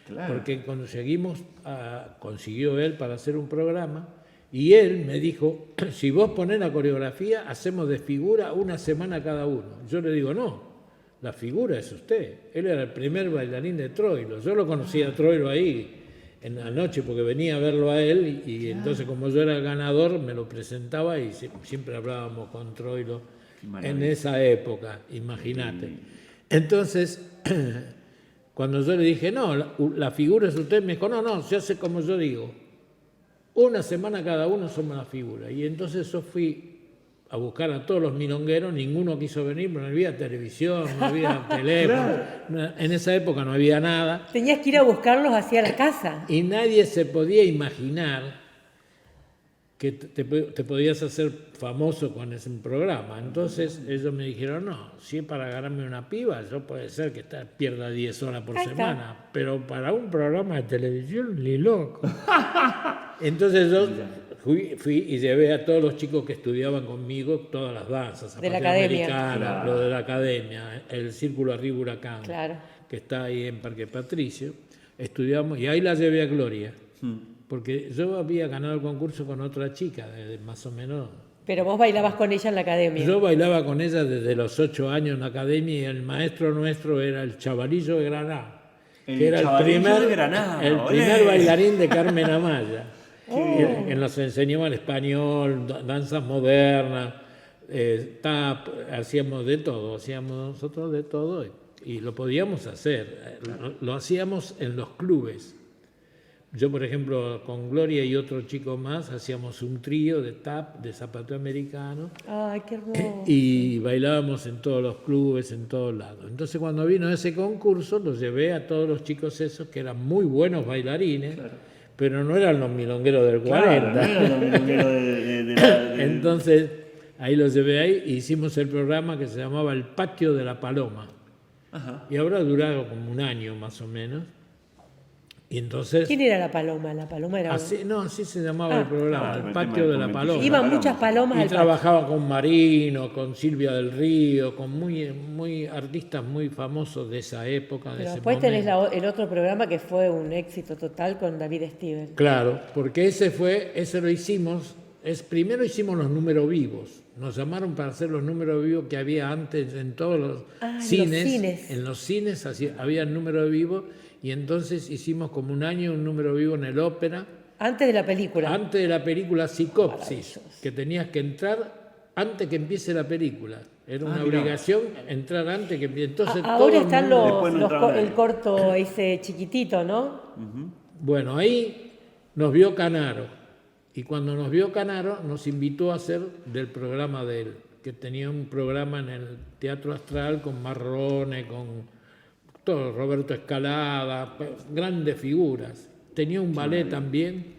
Claro. Porque consiguió él para hacer un programa y él me dijo, si vos ponés la coreografía, hacemos de figura una semana cada uno. Yo le digo, no, la figura es usted. Él era el primer bailarín de Troilo. Yo lo conocía a Troilo ahí en la noche porque venía a verlo a él y entonces como yo era el ganador me lo presentaba y siempre hablábamos con Troilo. En esa época, imagínate. Entonces, cuando yo le dije, no, la figura es usted, me dijo, no, se hace como yo digo. Una semana cada uno somos la figura. Y entonces yo fui a buscar a todos los milongueros, ninguno quiso venir, pero no había televisión, no había teléfono. En esa época no había nada. Tenías que ir a buscarlos hacia la casa. Y nadie se podía imaginar que te podías hacer famoso con ese programa. Entonces ellos me dijeron, no, si es para ganarme una piba, yo puede ser que pierda 10 horas por semana, pero para un programa de televisión, ni loco. Entonces yo fui y llevé a todos los chicos que estudiaban conmigo todas las danzas, de la academia. Americana, lo de la academia, el Círculo Arriba Huracán, Claro. que está ahí en Parque Patricio. Estudiamos y ahí la llevé a Gloria. Porque yo había ganado el concurso con otra chica, más o menos. Pero vos bailabas con ella en la academia. Yo bailaba con ella desde los 8 años en la academia y el maestro nuestro era el Chavalillo de Granada. Que era el primer bailarín de Carmen Amaya. Que nos enseñaba el español, danzas modernas, tap, hacíamos de todo, hacíamos nosotros de todo y lo podíamos hacer. Lo hacíamos en los clubes. Yo, por ejemplo, con Gloria y otro chico más, hacíamos un trío de tap, de zapateo americano. Ay, qué hermoso. Y bailábamos en todos los clubes, en todos lados. Entonces, cuando vino ese concurso, los llevé a todos los chicos esos, que eran muy buenos bailarines, pero no eran los milongueros del 40. No eran los milongueros Entonces, ahí los llevé ahí y hicimos el programa que se llamaba El Patio de la Paloma. Ajá. Y habrá durado como un año más o menos. Y entonces, ¿quién era la paloma? La paloma era... así se llamaba el programa, El Patio de la Paloma. Iban muchas palomas al patio. Y trabajaba con Marino, con Silvia del Río, con muy artistas muy famosos de esa época. Pero de ese después momento. tenés el otro programa que fue un éxito total con David Stivel. Claro, porque ese lo hicimos, primero hicimos los números vivos. Nos llamaron para hacer los números vivos que había antes en todos los cines. En los cines había números vivos. Y entonces hicimos como un año un número vivo en el ópera. Antes de la película. Antes de la película Psicopsis, que tenías que entrar antes que empiece la película. Era una obligación entrar antes que empiece. Entonces, ahora están el corto ese chiquitito, ¿no? Bueno, ahí nos vio Canaro. Y cuando nos vio Canaro, nos invitó a hacer del programa de él, que tenía un programa en el Teatro Astral con Marrone, con... todo, Roberto Escalada, grandes figuras. Tenía un ballet también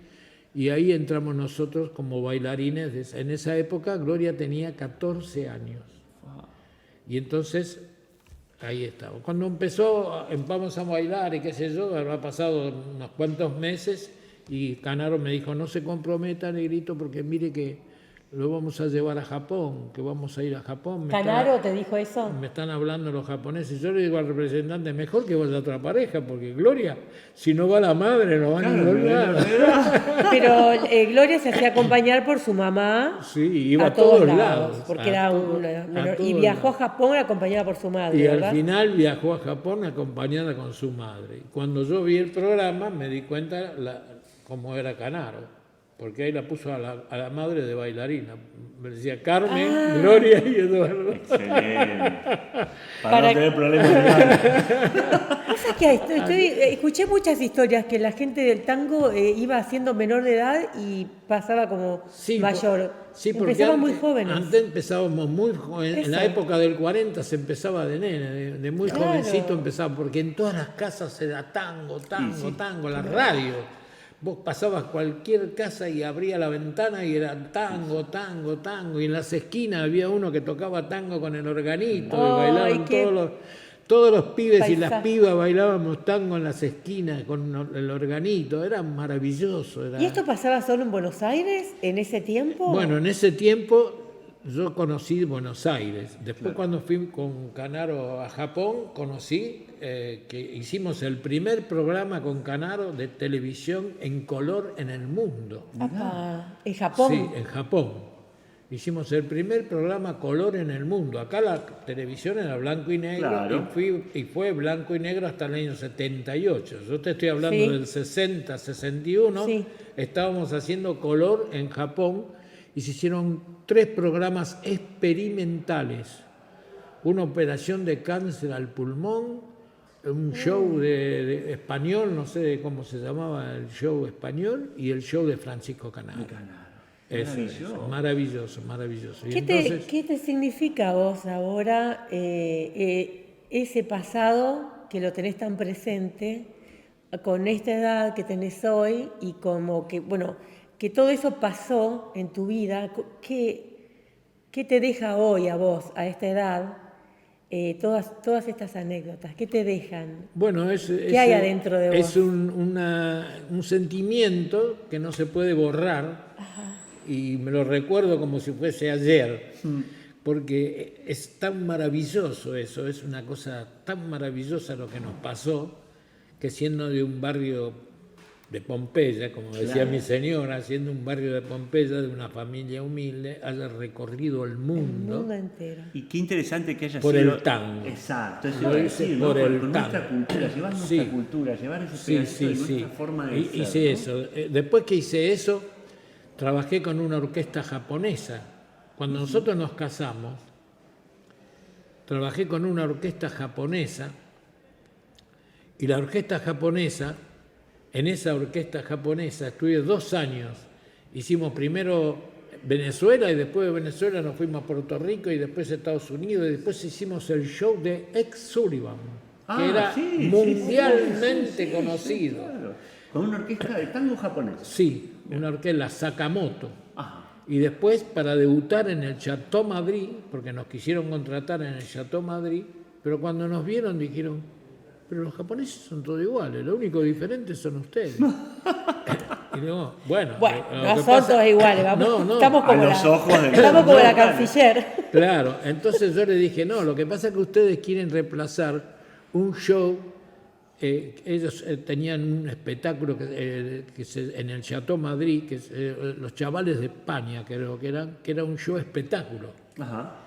y ahí entramos nosotros como bailarines. En esa época Gloria tenía 14 años. Y entonces ahí estaba. Cuando empezó, vamos a bailar y qué sé yo, habrá pasado unos cuantos meses y Canaro me dijo, no se comprometa, negrito, porque mire que lo vamos a llevar a Japón, que vamos a ir a Japón. ¿Canaro te dijo eso? Me están hablando los japoneses. Yo le digo al representante, mejor que vaya otra pareja, porque Gloria, si no va la madre, no va a ningún lado. Pero Gloria se hacía acompañar por su mamá. Sí, iba a todos lados. lados Porque era menor. Y viajó a Japón acompañada por su madre, y ¿verdad? al final viajó a Japón acompañada con su madre. Cuando yo vi el programa, me di cuenta cómo era Canaro. porque ahí la puso a la madre de bailarina. Me decía Carmen, Gloria y Eduardo. Excelente. Para no tener problemas legales. Pasa que escuché muchas historias que la gente del tango iba siendo menor de edad y pasaba como mayor. Sí, porque empezaban muy jóvenes. Antes empezábamos muy jóvenes. En la época del 40 se empezaba de nene, de muy jovencito empezaba, porque en todas las casas era tango, la radio. Vos pasabas cualquier casa y abría la ventana y era tango. Y en las esquinas había uno que tocaba tango con el organito y bailaban todos los pibes y las pibas bailábamos tango en las esquinas con el organito. Era maravilloso. ¿Y esto pasaba solo en Buenos Aires en ese tiempo? Bueno, en ese tiempo yo conocí Buenos Aires. Después cuando fui con Canaro a Japón, conocí que hicimos el primer programa con Canaro de televisión en color en el mundo. ¿En Japón? Sí, en Japón. Hicimos el primer programa color en el mundo. Acá la televisión era blanco y negro y fue blanco y negro hasta el año 78. Yo te estoy hablando del 60, 61. Sí. Estábamos haciendo color en Japón y se hicieron 3 programas experimentales. Una operación de cáncer al pulmón, un show de español, no sé cómo se llamaba el show español, y el show de Francisco Canaro. Maravilloso. ¿Qué te significa a vos ahora ese pasado que lo tenés tan presente, con esta edad que tenés hoy y como que, bueno, que todo eso pasó en tu vida? ¿Qué te deja hoy a vos, a esta edad, todas estas anécdotas? ¿Qué te dejan? Bueno, ¿Qué hay adentro de vos? Es un sentimiento que no se puede borrar. Ajá. Y me lo recuerdo como si fuese ayer, porque es tan maravilloso eso, es una cosa tan maravillosa lo que nos pasó, que siendo de un barrio de Pompeya, como decía mi señora, siendo un barrio de Pompeya, de una familia humilde, haya recorrido el mundo entero. Y qué interesante que haya por sido... el tango. Exacto, eso es decir, por el con tango. Nuestra cultura, llevar nuestra cultura, llevar ese pedacito de nuestra forma de ser. Hice eso. Después que hice eso, trabajé con una orquesta japonesa. Cuando nosotros nos casamos, trabajé con una orquesta japonesa, y la orquesta japonesa, en esa orquesta japonesa estuve 2 años. Hicimos primero Venezuela y después de Venezuela nos fuimos a Puerto Rico y después a Estados Unidos y después hicimos el show de Ed Sullivan, que era mundialmente conocido. Claro. Con una orquesta de tango japonés. Sí, una orquesta, la Sakamoto. Ajá. Y después, para debutar en el Chateau Madrid, porque nos quisieron contratar en el Chateau Madrid, pero cuando nos vieron dijeron, pero los japoneses son todos iguales, lo único diferente son ustedes. Y digo, bueno, no son todos iguales, vamos, estamos como la canciller. Claro, entonces yo le dije, no, lo que pasa es que ustedes quieren reemplazar un show. Ellos tenían un espectáculo en el Chateau Madrid, los chavales de España creo que era un show espectáculo. Ajá.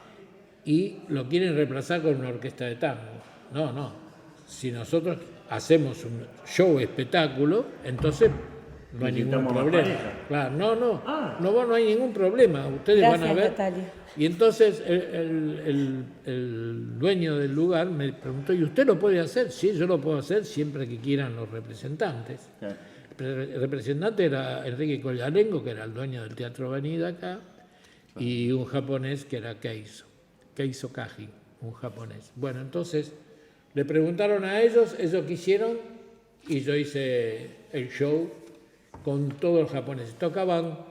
Y lo quieren reemplazar con una orquesta de tango. No. Si nosotros hacemos un show espectáculo, entonces no hay ningún problema. Claro, no hay ningún problema. Ustedes van a ver. Natalia. Y entonces el dueño del lugar me preguntó, ¿y usted lo puede hacer? Sí, yo lo puedo hacer siempre que quieran los representantes. El representante era Enrique Collarengo, que era el dueño del Teatro Avenida acá, y un japonés que era Keizo Kaji, un japonés. Bueno, entonces le preguntaron a ellos quisieron, y yo hice el show con todos los japoneses. Tocaban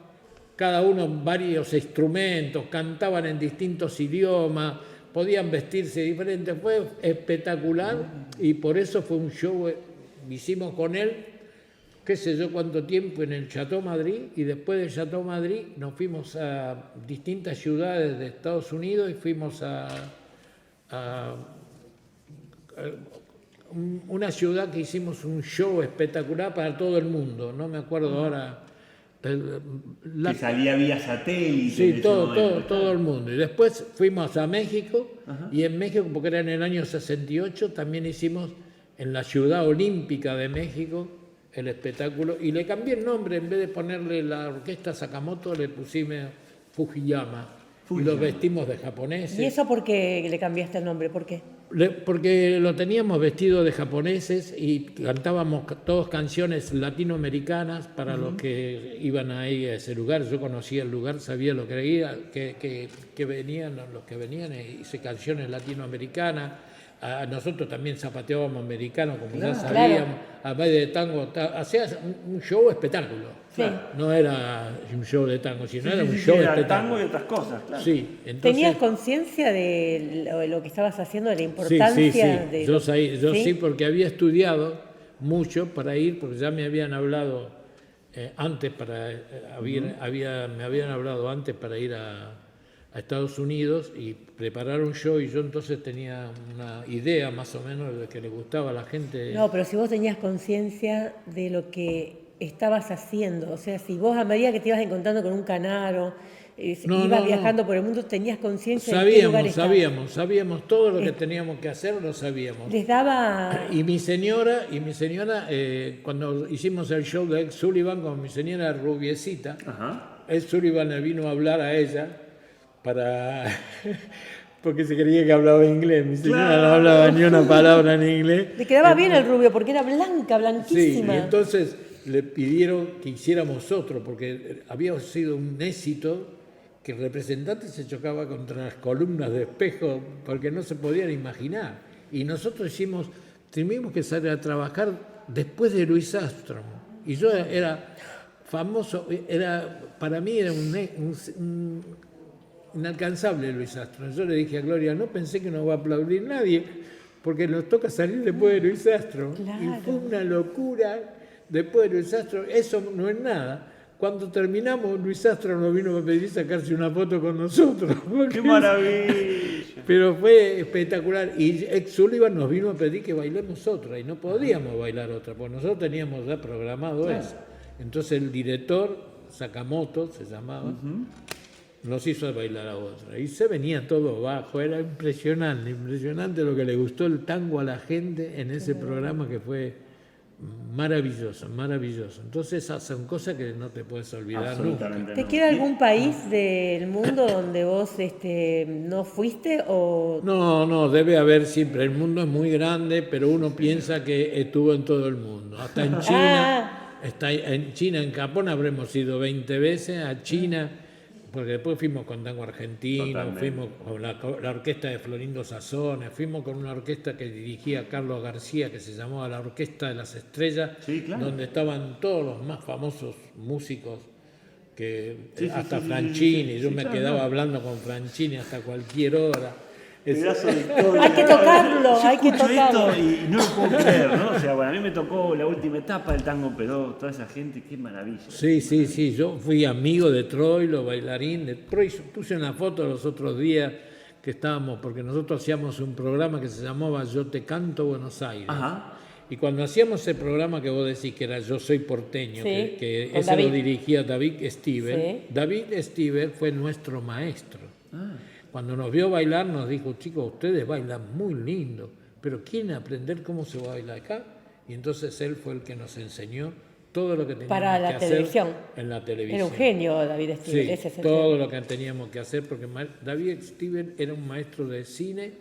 cada uno varios instrumentos, cantaban en distintos idiomas, podían vestirse diferente. Fue espectacular y por eso fue un show, hicimos con él, qué sé yo cuánto tiempo en el Chateau Madrid, y después del Chateau Madrid nos fuimos a distintas ciudades de Estados Unidos y fuimos a una ciudad que hicimos un show espectacular para todo el mundo, no me acuerdo ahora. Que salía vía satélite. Sí, todo el mundo. Y después fuimos a México, y en México, porque era en el año 68, también hicimos en la Ciudad Olímpica de México el espectáculo y le cambié el nombre. En vez de ponerle la orquesta Sakamoto, le pusimos Fujiyama. Y los vestimos de japoneses. ¿Y eso por qué le cambiaste el nombre? ¿Por qué? Porque lo teníamos vestido de japoneses y cantábamos todas canciones latinoamericanas para los que iban ahí a ese lugar. Yo conocía el lugar, sabía lo que venían, los que venían, hice canciones latinoamericanas. Nosotros también zapateábamos americanos, como ya sabíamos, a vez de tango, hacías un show espectáculo. Sí. No era un show de tango, sino era un show de espectáculo. Tango y otras cosas, claro. Sí, entonces, ¿tenías conciencia de lo que estabas haciendo, de la importancia? Sí. Yo sí, porque había estudiado mucho para ir, porque ya me habían hablado antes me habían hablado antes para ir a Estados Unidos y preparar un show, y yo entonces tenía una idea más o menos de que le gustaba a la gente. No, pero si vos tenías conciencia de lo que estabas haciendo, o sea, si vos a medida que te ibas encontrando con un canaro, ibas viajando por el mundo, tenías conciencia de qué lugar estabas. Sabíamos todo lo que teníamos que hacer, lo sabíamos. Les daba... Y mi señora, cuando hicimos el show de Ed Sullivan, con mi señora rubiecita, Ed Sullivan le vino a hablar a ella porque se creía que hablaba inglés. Mi señora no hablaba ni una palabra en inglés. Le quedaba bien el rubio porque era blanquísima. Sí, y entonces le pidieron que hiciéramos otro, porque había sido un éxito que el representante se chocaba contra las columnas de espejo porque no se podían imaginar. Y nosotros tuvimos que salir a trabajar después de Louis Armstrong. Y yo era famoso, para mí era un inalcanzable Louis Armstrong. Yo le dije a Gloria, no pensé que nos va a aplaudir nadie, porque nos toca salir después de Louis Armstrong. Claro. Y fue una locura después de Louis Armstrong. Eso no es nada. Cuando terminamos, Louis Armstrong nos vino a pedir sacarse una foto con nosotros. ¡Qué maravilla! Pero fue espectacular. Y Ed Sullivan nos vino a pedir que bailemos otra, y no podíamos bailar otra, porque nosotros teníamos ya programado eso. Entonces el director, Sakamoto se llamaba, nos hizo bailar a otra. Y se venía todo bajo, era impresionante lo que le gustó el tango a la gente en ese programa, que fue maravilloso. Entonces esas son cosas que no te puedes olvidar nunca. ¿Te queda algún país del mundo donde vos no fuiste? O... No, debe haber siempre. El mundo es muy grande, pero uno piensa que estuvo en todo el mundo. Hasta en China. En Japón habremos ido 20 veces, a China, porque después fuimos con tango argentino, fuimos con la orquesta de Florindo Sazone, fuimos con una orquesta que dirigía Carlos García, que se llamaba la Orquesta de las Estrellas, donde estaban todos los más famosos músicos, hasta Franchini. Yo me quedaba hablando con Franchini hasta cualquier hora. Hay que tocarlo, Esto y no lo puedo creer, ¿no? O sea, bueno, a mí me tocó la última etapa del tango Peró, toda esa gente, qué maravilla. Sí, yo fui amigo de Troilo, bailarín de Troilo. Puse una foto los otros días que estábamos, porque nosotros hacíamos un programa que se llamaba Yo te canto Buenos Aires. Y cuando hacíamos ese programa que vos decís que era Yo soy porteño, que ese lo dirigía David Stivel. David Stivel fue nuestro maestro. Cuando nos vio bailar nos dijo, chicos, ustedes bailan muy lindo, pero ¿quieren aprender cómo se baila acá? Y entonces él fue el que nos enseñó todo lo que teníamos que hacer en la televisión. Era un genio David Stivel. Sí, todo lo que teníamos que hacer, porque David Stivel era un maestro de cine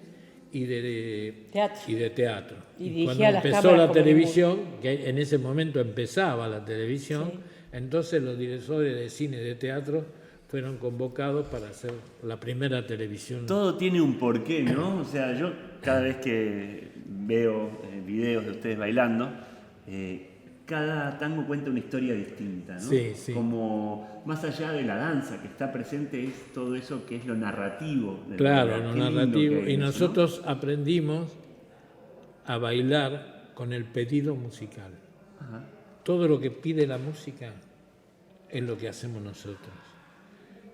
y de teatro. Y cuando empezó la televisión, que en ese momento empezaba la televisión, entonces los directores de cine y de teatro fueron convocados para hacer la primera televisión. Todo tiene un porqué, ¿no? O sea, yo cada vez que veo videos de ustedes bailando, cada tango cuenta una historia distinta, ¿no? Sí. Como más allá de la danza que está presente, es todo eso que es lo narrativo. Claro, lo narrativo. Y nosotros aprendimos a bailar con el pedido musical. Todo lo que pide la música es lo que hacemos nosotros.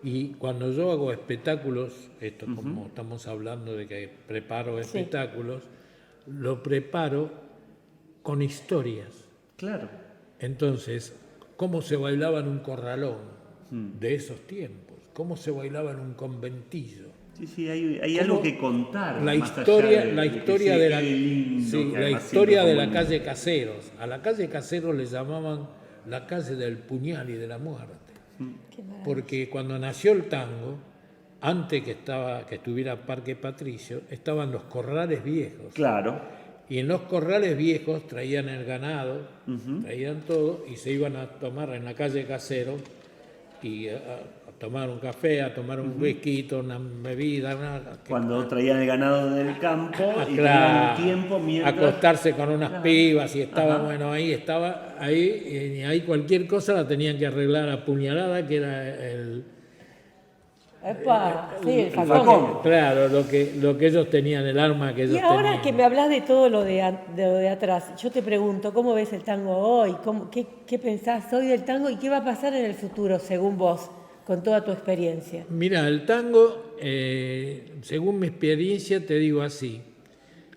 Y cuando yo hago espectáculos, como estamos hablando de que preparo espectáculos, lo preparo con historias. Claro. Entonces, ¿cómo se bailaba en un corralón de esos tiempos? ¿Cómo se bailaba en un conventillo? Sí, hay algo que contar. La más historia, allá la historia que de sí, la, qué lindo, sí, que la además historia siempre de fue la muy calle lindo. Caseros. A la calle Caseros le llamaban la calle del puñal y de la muerte. Porque cuando nació el tango, antes que estuviera Parque Patricio, estaban los corrales viejos. Claro. Y en los corrales viejos traían el ganado, traían todo, y se iban a tomar en la calle Caseros y a tomar un café, a tomar un whisky, una bebida. Cuando traían el ganado del campo y claro, tenían un tiempo mientras... acostarse con unas pibas y estaba, ahí, y ahí cualquier cosa la tenían que arreglar a puñalada, que era el facón. Claro, lo que ellos tenían, el arma que ellos Y ahora tenían. que me hablas de todo lo de atrás, yo te pregunto, ¿cómo ves el tango hoy? ¿Qué pensás hoy del tango y qué va a pasar en el futuro, según vos, con toda tu experiencia? Mira, el tango, según mi experiencia, te digo así,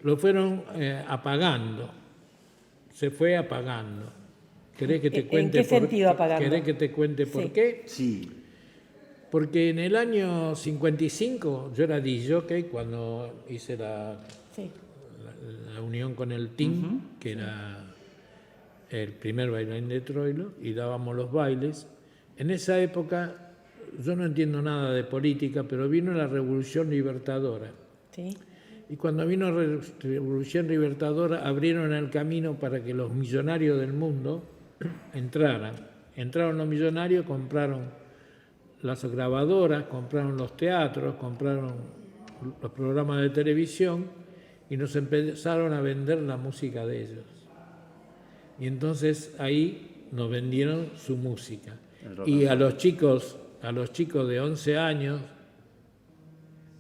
lo fueron apagando, se fue apagando. ¿Querés que te cuente ¿En qué sentido apagando? ¿Querés que te cuente por qué? Sí. Porque en el año 55 yo era DJ cuando hice la unión con el TIM, que era el primer bailarín de Troilo, y dábamos los bailes. En esa época, yo no entiendo nada de política, pero vino la Revolución Libertadora. Sí. Y cuando vino la Revolución Libertadora, abrieron el camino para que los millonarios del mundo entraran. Entraron los millonarios, compraron las grabadoras, compraron los teatros, compraron los programas de televisión y nos empezaron a vender la música de ellos. Y entonces ahí nos vendieron su música. Y a los chicos de 11 años,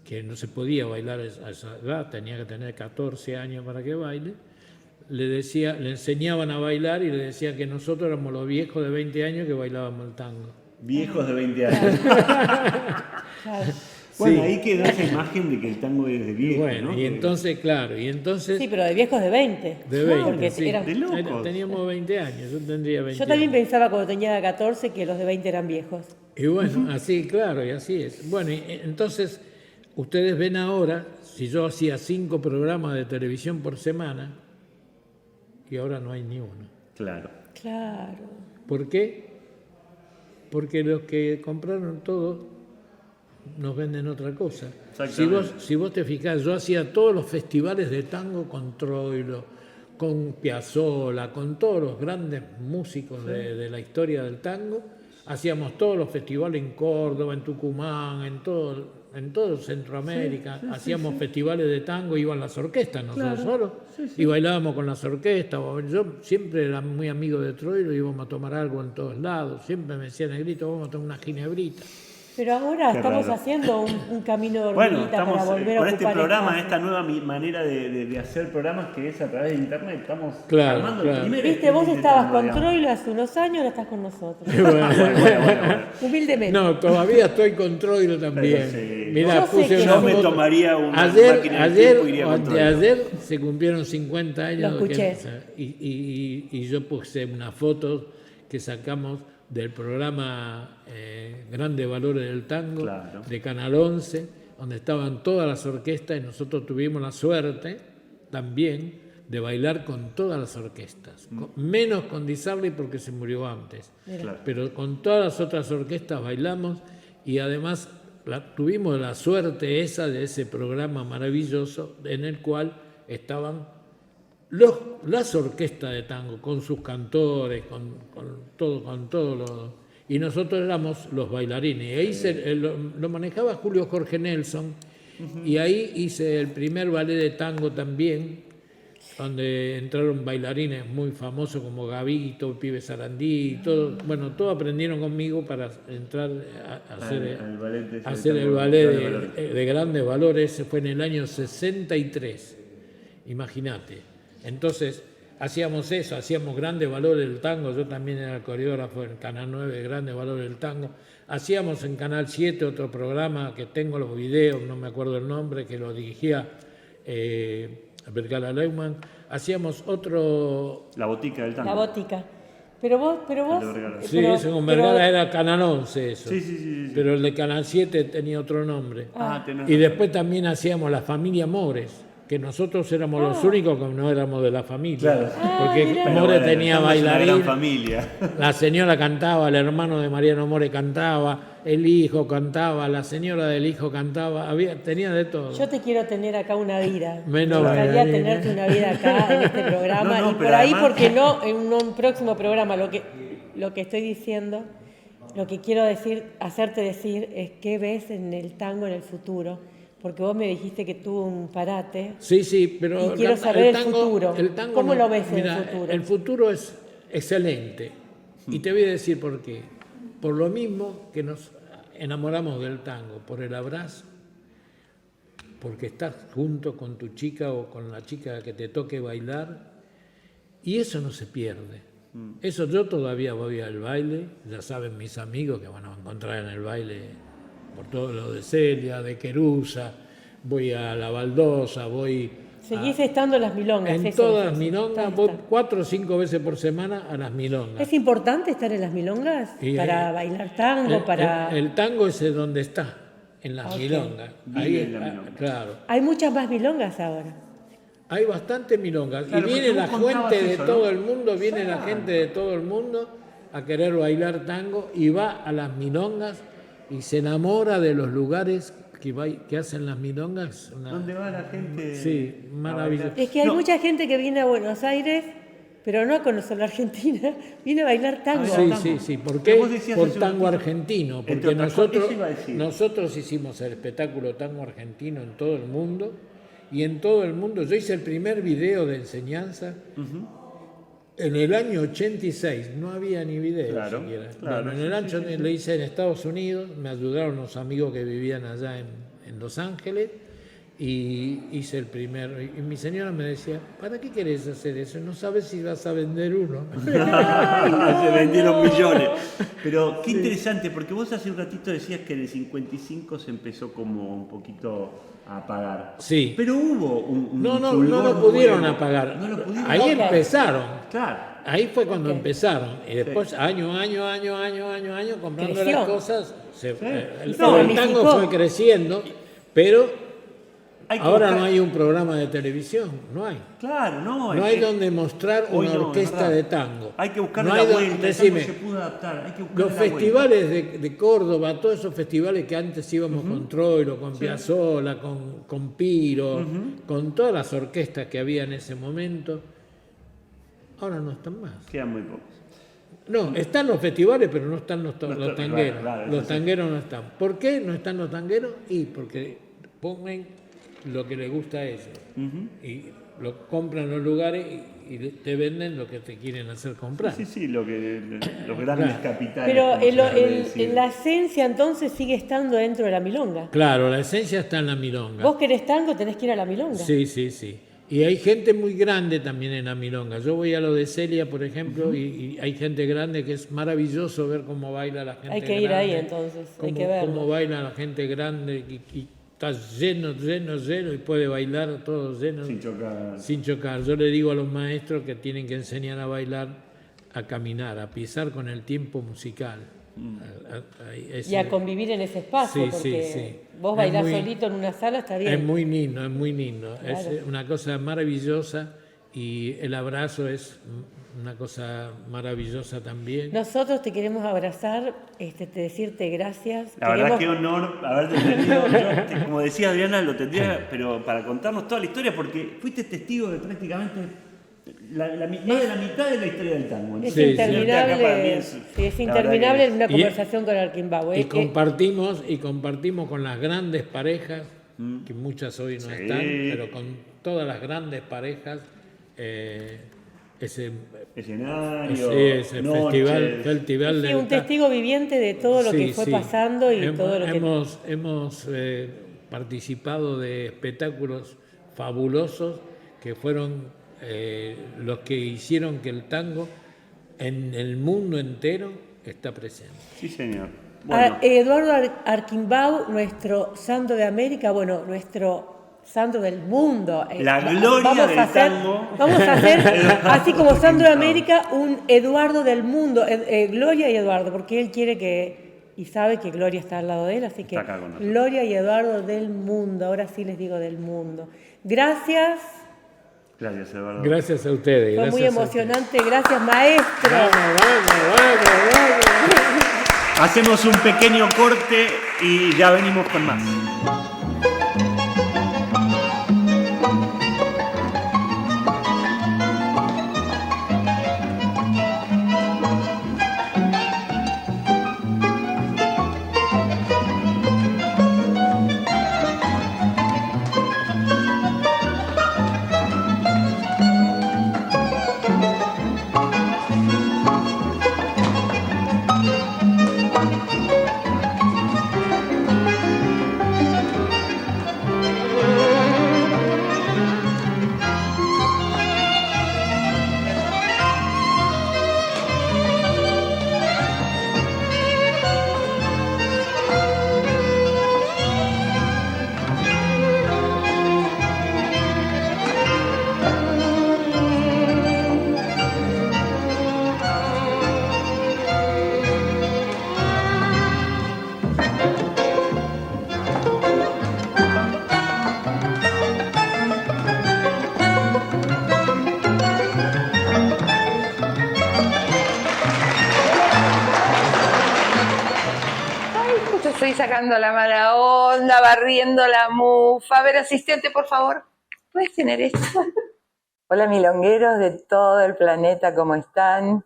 que no se podía bailar a esa edad, tenía que tener 14 años para que baile, le enseñaban a bailar y le decían que nosotros éramos los viejos de 20 años que bailábamos el tango. Viejos de 20 años. Bueno, ahí quedó esa imagen de que el tango es de viejo, bueno, ¿no? y entonces, claro, Sí, pero de viejos de 20. De 20, Porque sí. De locos. Teníamos 20 años, yo tendría 20 Yo también años. pensaba cuando tenía 14 que los de 20 eran viejos. Y bueno, así, claro, y así es. Bueno, y entonces, ustedes ven ahora, si yo hacía 5 programas de televisión por semana, y ahora no hay ni uno. Claro. Claro. ¿Por qué? Porque los que compraron todo nos venden otra cosa. Si vos te fijás, yo hacía todos los festivales de tango con Troilo, con Piazzolla, con todos los grandes músicos de la historia del tango. Hacíamos todos los festivales en Córdoba, en Tucumán, en todo Centroamérica. Hacíamos festivales de tango, iban las orquestas, nosotros solos, y bailábamos con las orquestas. Yo siempre era muy amigo de Troilo, íbamos a tomar algo en todos lados. Siempre me decían, Negrito, vamos a tomar una ginebrita. Pero ahora Qué estamos raro. haciendo un camino de Bueno, hormiguita estamos para volver a con ocupar este programa, espacios. esta nueva manera de hacer programas que es a través de internet. Estamos Claro, armando claro. el primer Viste, vos expediente estabas tango, con digamos. Troilo hace unos años, ahora estás con nosotros. Bueno. Humildemente. No, todavía estoy con Troilo también. Pero sí. Mirá, Yo sé puse que una Yo me foto. tomaría una Ayer, máquina del tiempo y iría con Troilo. ayer se cumplieron 50 años. Lo escuché. Y yo puse una foto que sacamos del programa Grandes Valores del Tango, Claro. de Canal 11, donde estaban todas las orquestas y nosotros tuvimos la suerte también de bailar con todas las orquestas, menos con Di Sarli porque se murió antes, Claro. pero con todas las otras orquestas bailamos y además tuvimos la suerte esa de ese programa maravilloso en el cual estaban las orquestas de tango, con sus cantores, con todo y nosotros éramos los bailarines. Y ahí lo manejaba Julio Jorge Nelson, y ahí hice el primer ballet de tango también, donde entraron bailarines muy famosos como Gavito, Pibe Sarandí, todo, bueno, todos aprendieron conmigo para entrar a hacer el ballet de Grandes Valores. Ese fue en el año 63, imagínate. Entonces, hacíamos eso, hacíamos Grandes Valores del Tango, yo también era el coreógrafo en Canal 9 de Grandes Valores del Tango. Hacíamos en Canal 7 otro programa que tengo los videos, no me acuerdo el nombre, que lo dirigía Bergala Leumann. Hacíamos otro... La botica del tango. La botica. Pero vos... Sí, eso con Vergara era Canal 11 eso. Sí. Pero el de Canal 7 tenía otro nombre. Tenés Y razón. después también hacíamos La Familia Mores, que nosotros éramos los únicos que no éramos de la familia. Claro. Porque mirá. Pero More bueno, tenía somos una gran bailarín, familia. la señora cantaba, el hermano de Mariano More cantaba, el hijo cantaba, la señora del hijo cantaba, tenía de todo. Yo te quiero tener acá una vida. Menos Me gustaría bailarina. tenerte una vida acá en este programa. No, y pero por ahí, además- ¿por qué no? En un próximo programa, lo que estoy diciendo, lo que quiero hacerte decir es qué ves en el tango en el futuro. Porque vos me dijiste que tuvo un parate. Sí, pero Y quiero saber el tango- futuro. el tango ¿Cómo no- lo ves en mira, el futuro? El futuro es excelente. Y te voy a decir por qué. Por lo mismo que nos enamoramos del tango, por el abrazo, porque estás junto con tu chica o con la chica que te toque bailar, y eso no se pierde. Eso yo todavía voy al baile, ya saben mis amigos que van a encontrar en el baile por todo lo de Celia, de Querusa, voy a la Baldosa, voy Seguís estando en las milongas. en eso todas es. las milongas, Está. voy 4 o 5 veces por semana a las milongas. ¿Es importante estar en las milongas? Y, Para bailar tango, para... el tango es donde está, en las Ok. milongas. Vive en la milonga. Claro. Hay muchas más milongas ahora. Hay bastantes milongas. Claro, y viene porque la vos contabas gente de eso, ¿no? todo el mundo, viene la gente de todo el mundo a querer bailar tango y va a las milongas y se enamora de los lugares que hacen las milongas. ¿Dónde va la gente? Sí, maravilloso. Es que hay No. mucha gente que viene a Buenos Aires, pero no a conocer la Argentina, viene a bailar tango. Sí. ¿Por Pero qué? vos decías Por hace un tango ratito, argentino. entre Porque otras cosas, eso iba a decir. nosotros hicimos el espectáculo tango argentino en todo el mundo. Y en todo el mundo, yo hice el primer video de enseñanza en el año 86, no había ni video Claro, siquiera. claro, Bueno, en el año lo hice en Estados Unidos, me ayudaron los amigos que vivían allá en Los Ángeles, y hice el primer. Y mi señora me decía, ¿para qué querés hacer eso? No sabes si vas a vender uno. Se vendieron millones. Pero qué interesante, porque vos hace un ratito decías que en el 55 se empezó como un poquito a apagar. Sí. Pero hubo un No fulgor lo pudieron nuevo. apagar. No lo pudieron Ahí apagar. empezaron. Claro. Ahí fue cuando empezaron. Y después, año, comprando Creció. las cosas, el No, el tango ramificó. fue creciendo, pero Hay que ahora buscar- no hay un programa de televisión, no hay. Claro, no. No es hay que donde mostrar hoy una no, es orquesta verdad. de tango. Hay que buscar No la hay vuelta. donde- El tango decime, se pudo adaptar. Hay que buscar los la vuelta. festivales de Córdoba, todos esos festivales que antes íbamos con Troilo, con Piazzolla, con Piro, con todas las orquestas que había en ese momento, ahora no están más. Quedan muy pocos. No, están los festivales, pero no están los está- tangueros. claro, Los eso sí. tangueros no están. ¿Por qué no están los tangueros? Y porque ponen lo que les gusta a ellos. Y lo compran los lugares y te venden lo que te quieren hacer comprar. Sí, los grandes capitales. Pero como se suele decir. la esencia entonces sigue estando dentro de la milonga. Claro, la esencia está en la milonga. Vos querés tango, tenés que ir a la milonga. Sí. Y hay gente muy grande también en la milonga. Yo voy a lo de Celia, por ejemplo, y hay gente grande que es maravilloso ver cómo baila la gente Hay grande. que ir ahí entonces, hay que verlo. Cómo baila la gente grande y está lleno, y puede bailar todo lleno. Sin chocar. Yo le digo a los maestros que tienen que enseñar a bailar, a caminar, a pisar con el tiempo musical. Y a convivir en ese espacio, Sí, porque sí. vos Es bailás muy- solito en una sala, está bien. Es muy lindo. Claro. Es una cosa maravillosa y el abrazo es una cosa maravillosa también. Nosotros te queremos abrazar, decirte gracias. La verdad, Queremos- qué honor haberte tenido. Yo, como decía Adriana, lo tendría, pero para contarnos toda la historia, porque fuiste testigo de prácticamente más de la mitad de la historia del tango. Es Sí, sí. interminable, Acá para mí es- sí, es la verdad interminable que- en una Y- conversación con Arquimbau. Y compartimos con las grandes parejas, que muchas hoy no Sí. están, pero con todas las grandes parejas, ese Escenario, ese noches. festival Sí, del un ta- testigo viviente de todo lo que Sí, fue sí. pasando y todo lo que... Hemos participado de espectáculos fabulosos que fueron los que hicieron que el tango en el mundo entero está presente. Sí, señor. Bueno, Eduardo Arquimbau, nuestro santo de América, bueno, nuestro Sandro del mundo. La gloria del tango. Vamos a hacer, así como Sandro de América, un Eduardo del mundo, Gloria y Eduardo, porque él quiere que, y sabe que Gloria está al lado de él, así que Gloria y Eduardo del mundo, ahora sí les digo del mundo. Gracias. Gracias, Eduardo. Gracias a ustedes. Fue muy emocionante, gracias maestro. Vamos. Hacemos un pequeño corte y ya venimos con más. Estoy sacando la mala onda, barriendo la mufa. A ver, asistente, por favor, ¿puedes tener esto? Hola, milongueros de todo el planeta, ¿cómo están?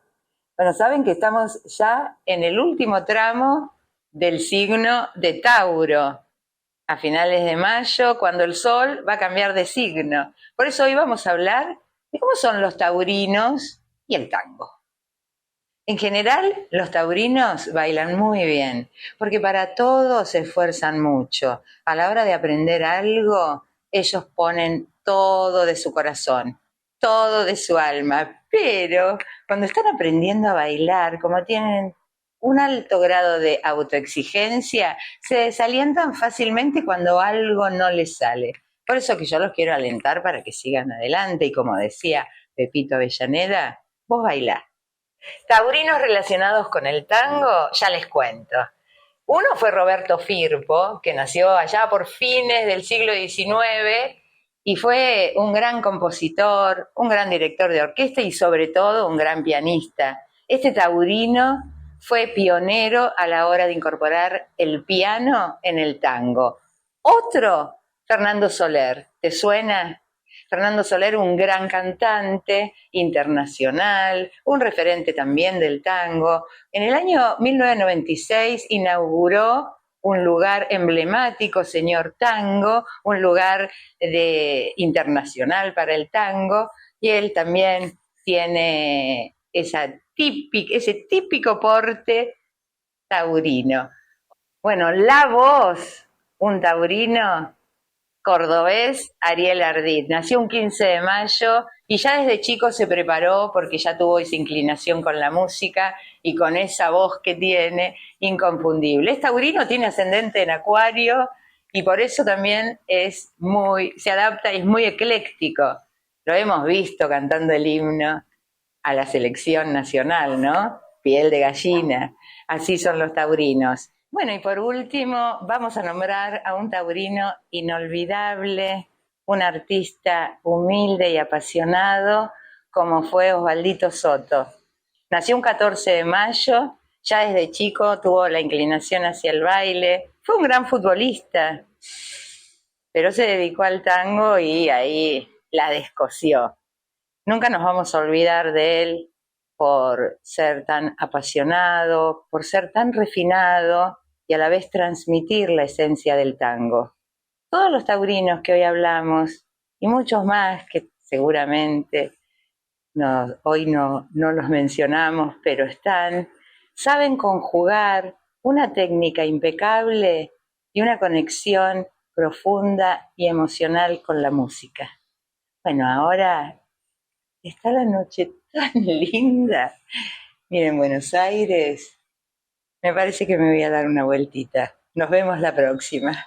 Bueno, saben que estamos ya en el último tramo del signo de Tauro, a finales de mayo, cuando el sol va a cambiar de signo. Por eso hoy vamos a hablar de cómo son los taurinos y el tango. En general, los taurinos bailan muy bien, porque para todo se esfuerzan mucho. A la hora de aprender algo, ellos ponen todo de su corazón, todo de su alma. Pero cuando están aprendiendo a bailar, como tienen un alto grado de autoexigencia, se desalientan fácilmente cuando algo no les sale. Por eso que yo los quiero alentar para que sigan adelante. Y como decía Pepito Avellaneda, vos bailá. Taurinos relacionados con el tango, ya les cuento. Uno fue Roberto Firpo, que nació allá por fines del siglo XIX y fue un gran compositor, un gran director de orquesta y sobre todo un gran pianista. Este taurino fue pionero a la hora de incorporar el piano en el tango. Otro, Fernando Soler, ¿te suena? Fernando Soler, un gran cantante internacional, un referente también del tango. En el año 1996 inauguró un lugar emblemático, Señor Tango, un lugar internacional para el tango, y él también tiene ese típico porte taurino. Bueno, la voz, un taurino cordobés, Ariel Ardit. Nació un 15 de mayo y ya desde chico se preparó porque ya tuvo esa inclinación con la música y con esa voz que tiene, inconfundible. Es taurino, tiene ascendente en Acuario y por eso también se adapta y es muy ecléctico. Lo hemos visto cantando el himno a la selección nacional, ¿no? Piel de gallina. Así son los taurinos. Bueno, y por último, vamos a nombrar a un taurino inolvidable, un artista humilde y apasionado, como fue Osvaldito Soto. Nació un 14 de mayo, ya desde chico tuvo la inclinación hacia el baile, fue un gran futbolista, pero se dedicó al tango y ahí la descosió. Nunca nos vamos a olvidar de él por ser tan apasionado, por ser tan refinado y a la vez transmitir la esencia del tango. Todos los taurinos que hoy hablamos, y muchos más que seguramente hoy no los mencionamos, pero saben conjugar una técnica impecable y una conexión profunda y emocional con la música. Bueno, ahora está la noche tan linda. Miren, Buenos Aires, me parece que me voy a dar una vueltita. Nos vemos la próxima.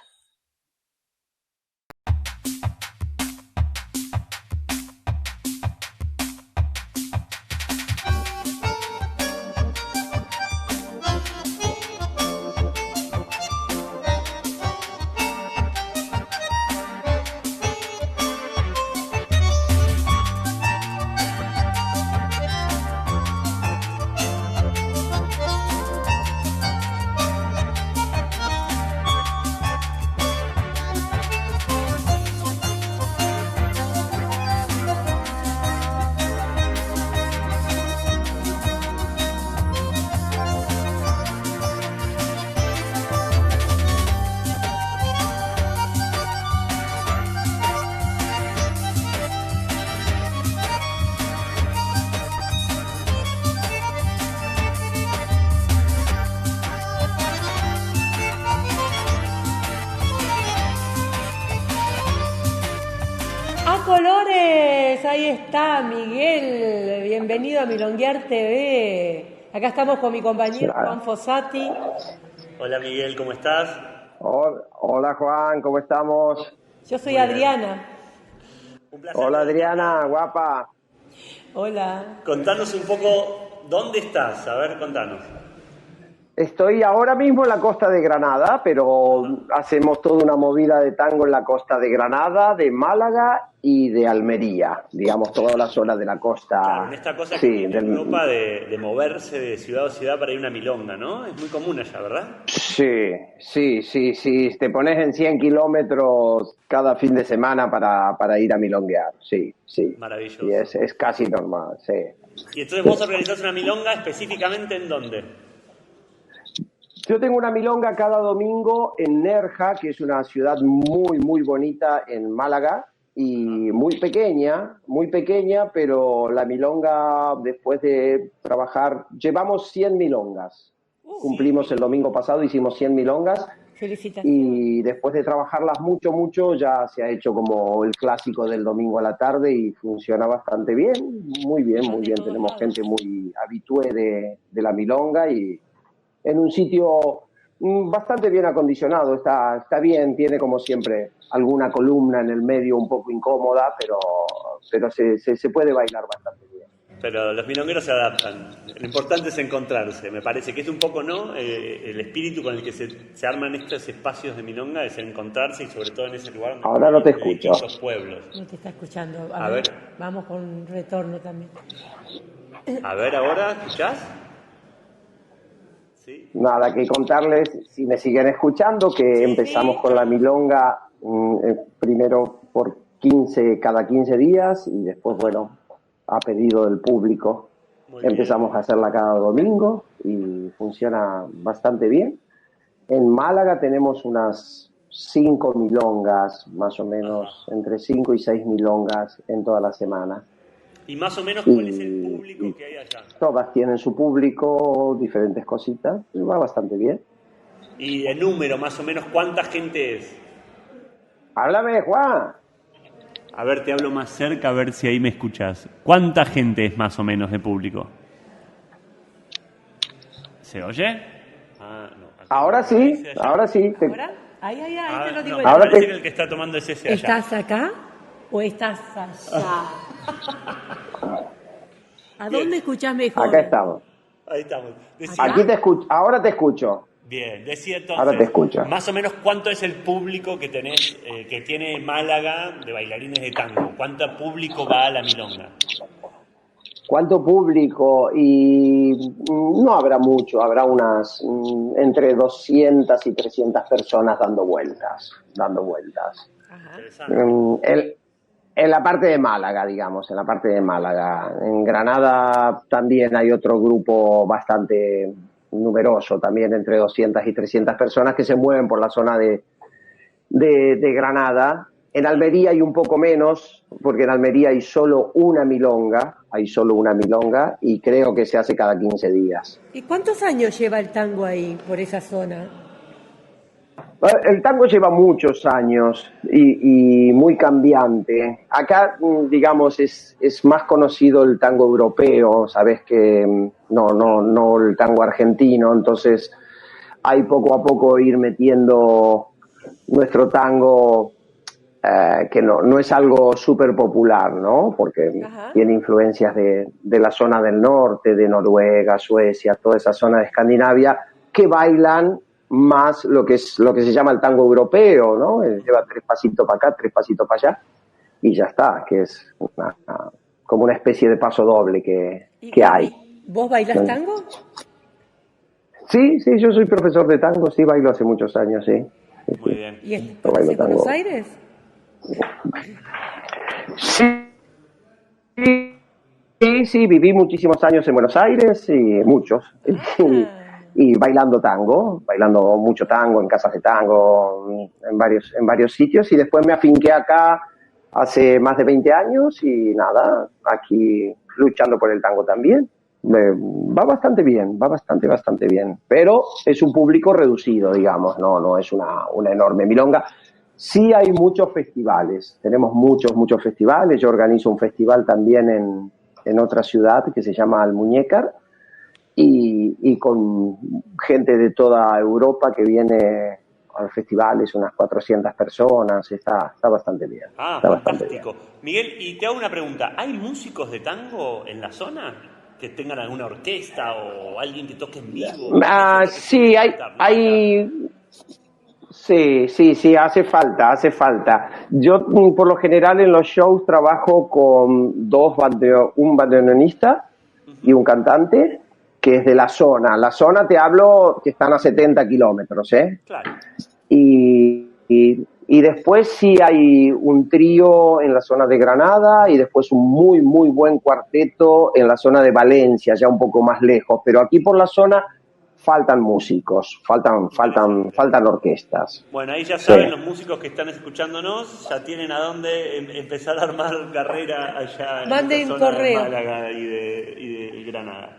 colores! Ahí está, Miguel. Bienvenido a Milonguear TV. Acá estamos con mi compañero Juan Fossati. Hola Miguel, ¿cómo estás? Hola Juan, ¿cómo estamos? Yo soy Adriana. Un placer. Hola Adriana, guapa. Hola. Contanos un poco, ¿dónde estás? A ver, contanos. Estoy ahora mismo en la costa de Granada, pero hacemos toda una movida de tango en la costa de Granada, de Málaga y de Almería, digamos, toda la zona de la costa. Claro, en esta cosa que en Europa de moverse de ciudad a ciudad para ir a una milonga, ¿no? Es muy común allá, ¿verdad? Sí. Te pones en 100 kilómetros cada fin de semana para ir a milonguear, sí. Maravilloso. Y es casi normal, sí. Y entonces vos organizás una milonga específicamente ¿en dónde? Yo tengo una milonga cada domingo en Nerja, que es una ciudad muy, muy bonita en Málaga y muy pequeña, pero la milonga, después de trabajar, llevamos 100 milongas. Cumplimos el domingo pasado, hicimos 100 milongas. Felicitaciones. Y después de trabajarlas mucho, ya se ha hecho como el clásico del domingo a la tarde y funciona bastante bien. Muy bien. Tenemos gente muy habitué de la milonga y en un sitio bastante bien acondicionado, está bien, tiene como siempre alguna columna en el medio un poco incómoda, pero se puede bailar bastante bien. Pero los milongueros se adaptan. Lo importante es encontrarse. Me parece que es un poco, ¿no? El espíritu con el que se arman estos espacios de milonga es encontrarse y sobre todo en ese lugar donde ahora no te escucho. Distintos pueblos. No te está escuchando. A ver. Vamos con retorno también. A ver, ahora, ¿escuchás? ¿Sí? Nada, que contarles, si me siguen escuchando, que empezamos con la milonga primero por cada 15 días y después, bueno, a pedido del público, empezamos a hacerla cada domingo y funciona bastante bien. En Málaga tenemos unas 5 milongas, más o menos, entre 5 y 6 milongas en toda la semana. ¿Y más o menos cuál es el público que hay allá? Todas tienen su público, diferentes cositas, y va bastante bien. ¿Y el número, más o menos, cuánta gente es? Háblame, Juan. A ver, te hablo más cerca, a ver si ahí me escuchás. ¿Cuánta gente es más o menos de público? ¿Se oye? No. Ahora sí. ¿Ahora? Ahí te lo digo. No, ahora parece que el que está tomando es ese allá. ¿Estás acá o estás allá? ¿A dónde escuchás mejor? Acá estamos. Ahí estamos. Aquí te escucho. Ahora te escucho. Bien, decía entonces, ahora te escucho. Más o menos cuánto es el público que tenés, que tiene Málaga de bailarines de tango. ¿Cuánto público va a la milonga? ¿Cuánto público? Y no habrá mucho, habrá unas entre 200 y 300 personas dando vueltas. En la parte de Málaga, digamos, en la parte de Málaga. En Granada también hay otro grupo bastante numeroso, también entre 200 y 300 personas que se mueven por la zona de Granada. En Almería hay un poco menos, porque en Almería hay solo una milonga y creo que se hace cada 15 días. ¿Y cuántos años lleva el tango ahí, por esa zona? El tango lleva muchos años y muy cambiante. Acá, digamos, es más conocido el tango europeo, sabes que no el tango argentino, entonces hay poco a poco ir metiendo nuestro tango, que no es algo súper popular, ¿no? Porque tiene influencias de la zona del norte, de Noruega, Suecia, toda esa zona de Escandinavia, que bailan más lo que se llama el tango europeo, ¿no? Lleva 3 pasitos para acá, 3 pasitos para allá, y ya está, que es como una especie de paso doble que hay. ¿Vos bailás tango? Sí, yo soy profesor de tango, sí, bailo hace muchos años, sí. Muy bien. ¿Y estás en Buenos Aires? Sí, viví muchísimos años en Buenos Aires, y muchos. Y bailando mucho tango, en casas de tango, en varios sitios, y después me afinqué acá hace más de 20 años y nada, aquí luchando por el tango también. Va bastante bien, bastante bien, pero es un público reducido, digamos, no es una enorme milonga. Sí hay muchos festivales, tenemos muchos festivales. Yo organizo un festival también en otra ciudad que se llama Almuñécar y con gente de toda Europa que viene a los festivales, unas 400 personas, está bastante bien. Ah, está bastante bien. fantástico. Miguel, y te hago una pregunta, ¿hay músicos de tango en la zona que tengan alguna orquesta o alguien que toque en vivo? Sí, Sí, hace falta. Yo por lo general en los shows trabajo con un bandoneonista y un cantante que es de la zona. La zona te hablo que están a 70 kilómetros, ¿eh? Claro. Y después sí hay un trío en la zona de Granada y después un muy buen cuarteto en la zona de Valencia, ya un poco más lejos. Pero aquí por la zona faltan músicos, faltan orquestas. Bueno, ahí ya saben los músicos que están escuchándonos, ya tienen a dónde empezar a armar carrera allá Manden en esa zona correo. de Málaga y de Granada.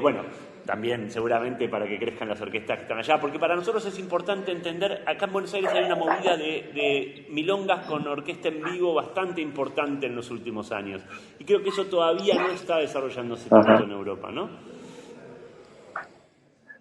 Bueno, también seguramente para que crezcan las orquestas que están allá, porque para nosotros es importante entender, acá en Buenos Aires hay una movida de milongas con orquesta en vivo bastante importante en los últimos años, y creo que eso todavía no está desarrollándose tanto en Europa, ¿no?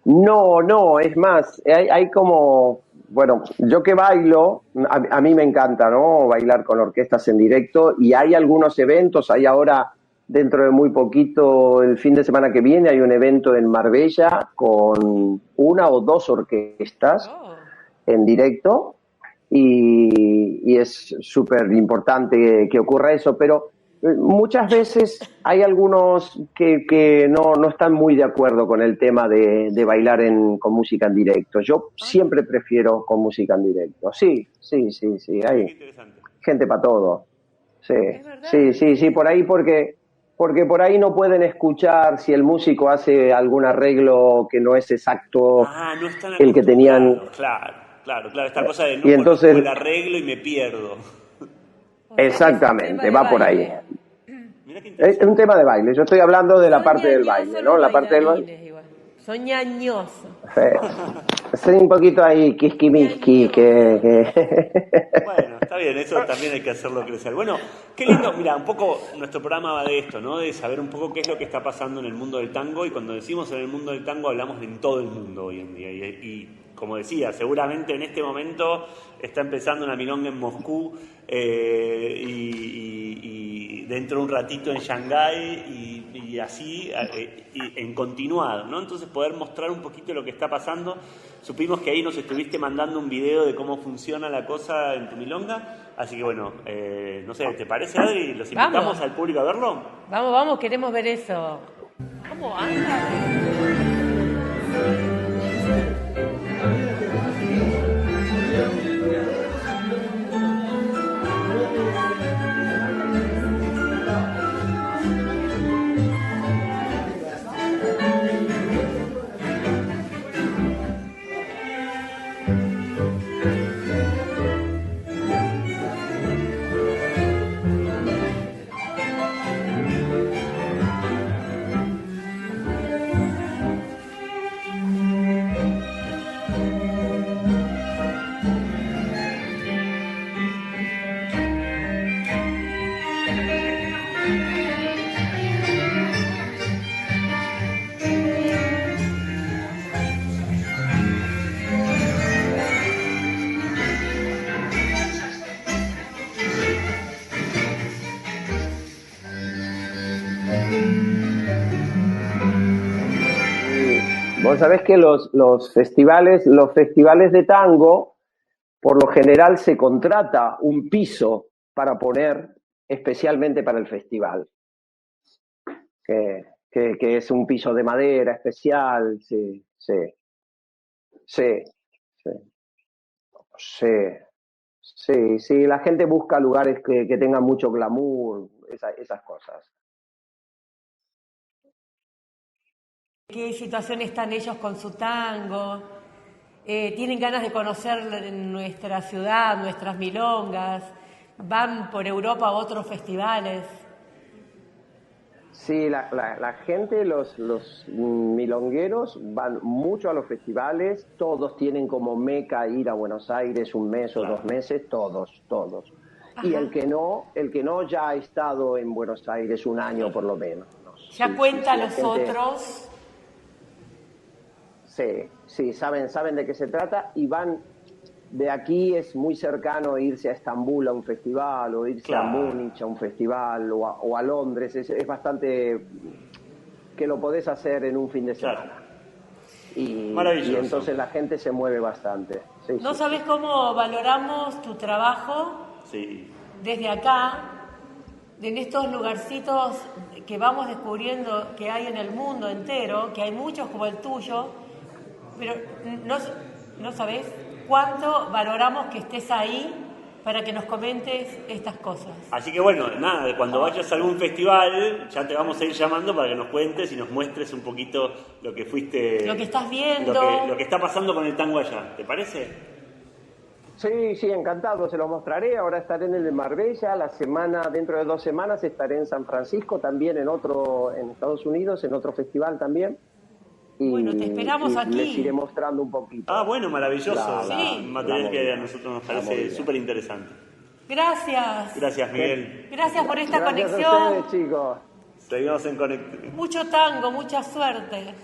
No, es más, hay como, bueno, yo que bailo, a mí me encanta, ¿no? Bailar con orquestas en directo y hay algunos eventos, hay ahora, dentro de muy poquito, el fin de semana que viene, hay un evento en Marbella con 1 o 2 orquestas en directo y es súper importante que ocurra eso, pero muchas veces hay algunos que no están muy de acuerdo con el tema de bailar con música en directo. Yo siempre prefiero con música en directo. Sí, hay gente para todo. Sí, por ahí porque por ahí no pueden escuchar si el músico hace algún arreglo que no es exacto no están el que tenían. Claro, esta cosa de no y entonces, conozco el arreglo y me pierdo. Exactamente, va por ahí. Es un tema de baile, yo estoy hablando de la parte del baile, ¿no? La parte del baile. Son ñañosos. Soy un poquito ahí quisquimiski Bueno, está bien, eso también hay que hacerlo crecer. Bueno, qué lindo, mira, un poco nuestro programa va de esto, ¿no? De saber un poco qué es lo que está pasando en el mundo del tango, y cuando decimos en el mundo del tango hablamos en todo el mundo hoy en día. Y como decía, seguramente en este momento está empezando una milonga en Moscú y dentro de un ratito en Shanghái y así en continuado, ¿no? Entonces poder mostrar un poquito lo que está pasando. Supimos que ahí nos estuviste mandando un video de cómo funciona la cosa en tu milonga, así que bueno, no sé, ¿te parece, Adri? ¿Los invitamos al público a verlo? Vamos, queremos ver eso. ¿Cómo anda? Vos sabés que los festivales de tango, por lo general se contrata un piso para poner especialmente para el festival, que es un piso de madera especial, sí, la gente busca lugares que tengan mucho glamour, esas cosas. ¿Qué situación están ellos con su tango? ¿Tienen ganas de conocer nuestra ciudad, nuestras milongas? ¿Van por Europa a otros festivales? Sí, la gente, los milongueros van mucho a los festivales, todos tienen como meca ir a Buenos Aires un mes o 2 meses, todos. Ajá. Y el que no ya ha estado en Buenos Aires un año por lo menos. Ya cuenta los otros. Sí, saben de qué se trata y van. De aquí es muy cercano irse a Estambul a un festival o irse a Múnich a un festival o a Londres. Es bastante que lo podés hacer en un fin de semana. Y entonces la gente se mueve bastante. Sí, ¿No sabés cómo valoramos tu trabajo? Sí. Desde acá, en estos lugarcitos que vamos descubriendo que hay en el mundo entero, que hay muchos como el tuyo, pero no sabés cuánto valoramos que estés ahí para que nos comentes estas cosas. Así que bueno, nada, cuando vayas a algún festival, ya te vamos a ir llamando para que nos cuentes y nos muestres un poquito lo que fuiste... Lo que estás viendo. Lo que está pasando con el tango allá, ¿te parece? Sí, encantado, se lo mostraré. Ahora estaré en el de Marbella, dentro de 2 semanas estaré en San Francisco, también en Estados Unidos, en otro festival también. Bueno, te esperamos aquí. Les iré mostrando un poquito. Ah, bueno, maravilloso. Sí. Material que a nosotros nos parece súper interesante. Gracias. Gracias, Miguel. Gracias por esta conexión. Gracias a ustedes, chicos. Seguimos en Conecte. Mucho tango, mucha suerte.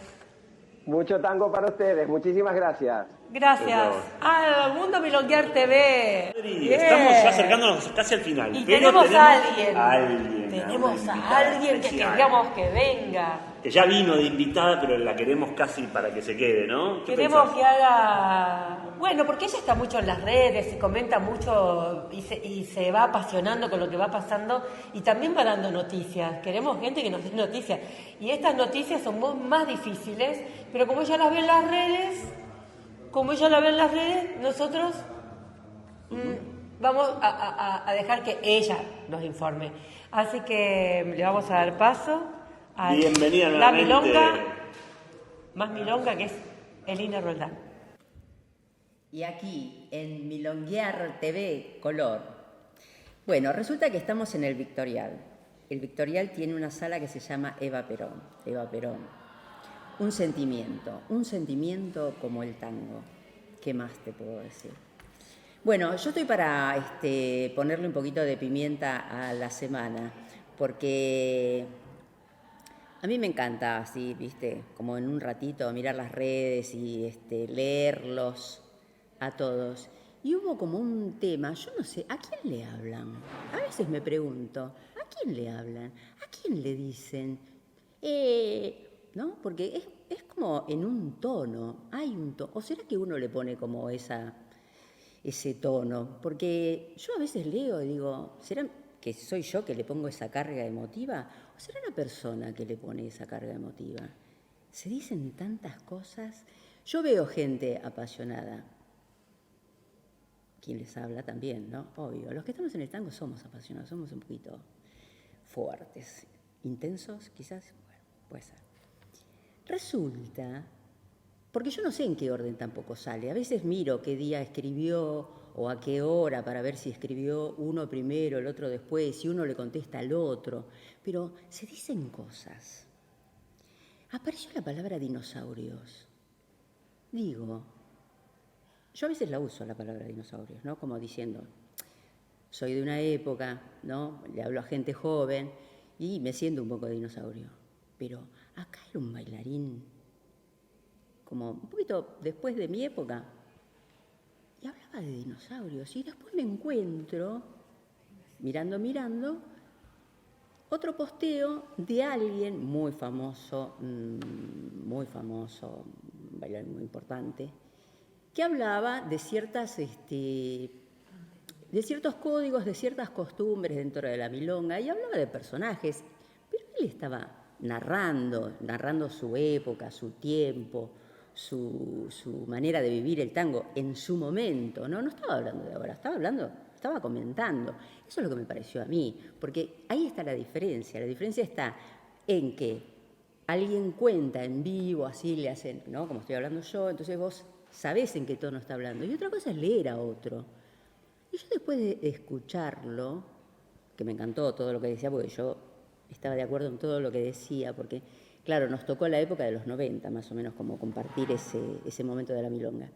Mucho tango para ustedes. Muchísimas gracias. Gracias. Al Mundo Milonguear TV. Estamos ya acercándonos casi al final. Y pero tenemos a alguien. Tenemos una a alguien que especial. queríamos que venga. Que ya vino de invitada, pero la queremos casi para que se quede, ¿no? Queremos que haga... Bueno, porque ella está mucho en las redes y comenta mucho y se va apasionando con lo que va pasando y también va dando noticias. Queremos gente que nos dé noticias. Y estas noticias son más difíciles, pero como ella las ve en las redes, nosotros vamos a dejar que ella nos informe. Así que le vamos a dar paso a bienvenida la nuevamente. milonga, más milonga, que es Elina Roldán. Y aquí, en Milonguear TV Color. Bueno, resulta que estamos en el Victorial. El Victorial tiene una sala que se llama Eva Perón. Eva Perón. Un sentimiento como el tango. ¿Qué más te puedo decir? Bueno, yo estoy para ponerle un poquito de pimienta a la semana, porque a mí me encanta así, viste, como en un ratito mirar las redes y leerlos a todos. Y hubo como un tema, yo no sé, ¿a quién le hablan? A veces me pregunto, ¿a quién le hablan? ¿A quién le dicen? ¿No? Porque es como en un tono, hay un tono. ¿O será que uno le pone como ese tono? Porque yo a veces leo y digo, ¿será que soy yo que le pongo esa carga emotiva? ¿O será la persona que le pone esa carga emotiva? Se dicen tantas cosas. Yo veo gente apasionada. Quien les habla también, ¿no? Obvio. Los que estamos en el tango somos apasionados, somos un poquito fuertes, intensos, quizás. Bueno, puede ser. Resulta, porque yo no sé en qué orden tampoco sale. A veces miro qué día escribió o a qué hora para ver si escribió uno primero, el otro después, si uno le contesta al otro. Pero se dicen cosas. Apareció la palabra dinosaurios. Digo, yo a veces la uso la palabra dinosaurios, ¿no? Como diciendo, soy de una época, ¿no? Le hablo a gente joven y me siento un poco dinosaurio. Pero acá era un bailarín como un poquito después de mi época y hablaba de dinosaurios. Y después me encuentro, mirando, otro posteo de alguien muy famoso, un bailarín muy importante, que hablaba de de ciertos códigos, de ciertas costumbres dentro de la milonga, y hablaba de personajes, pero él estaba narrando su época, su tiempo, su manera de vivir el tango en su momento, ¿no? No estaba hablando de ahora, estaba comentando. Eso es lo que me pareció a mí, porque ahí está la diferencia. La diferencia está en que alguien cuenta en vivo, así le hacen, ¿no? Como estoy hablando yo, entonces vos sabés en qué tono está hablando. Y otra cosa es leer a otro. Y yo después de escucharlo, que me encantó todo lo que decía, porque yo estaba de acuerdo en todo lo que decía, porque, claro, nos tocó la época de los 90, más o menos, como compartir ese momento de la milonga.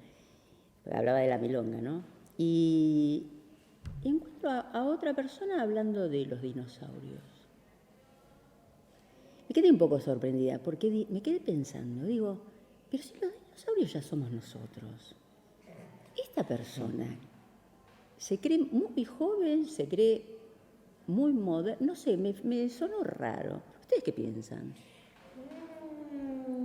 Hablaba de la milonga, ¿no? Y encuentro a otra persona hablando de los dinosaurios. Me quedé un poco sorprendida, porque me quedé pensando, digo, pero si los dinosaurios ya somos nosotros. Esta persona se cree muy joven, se cree muy moderna, no sé, me sonó raro. ¿Ustedes qué piensan?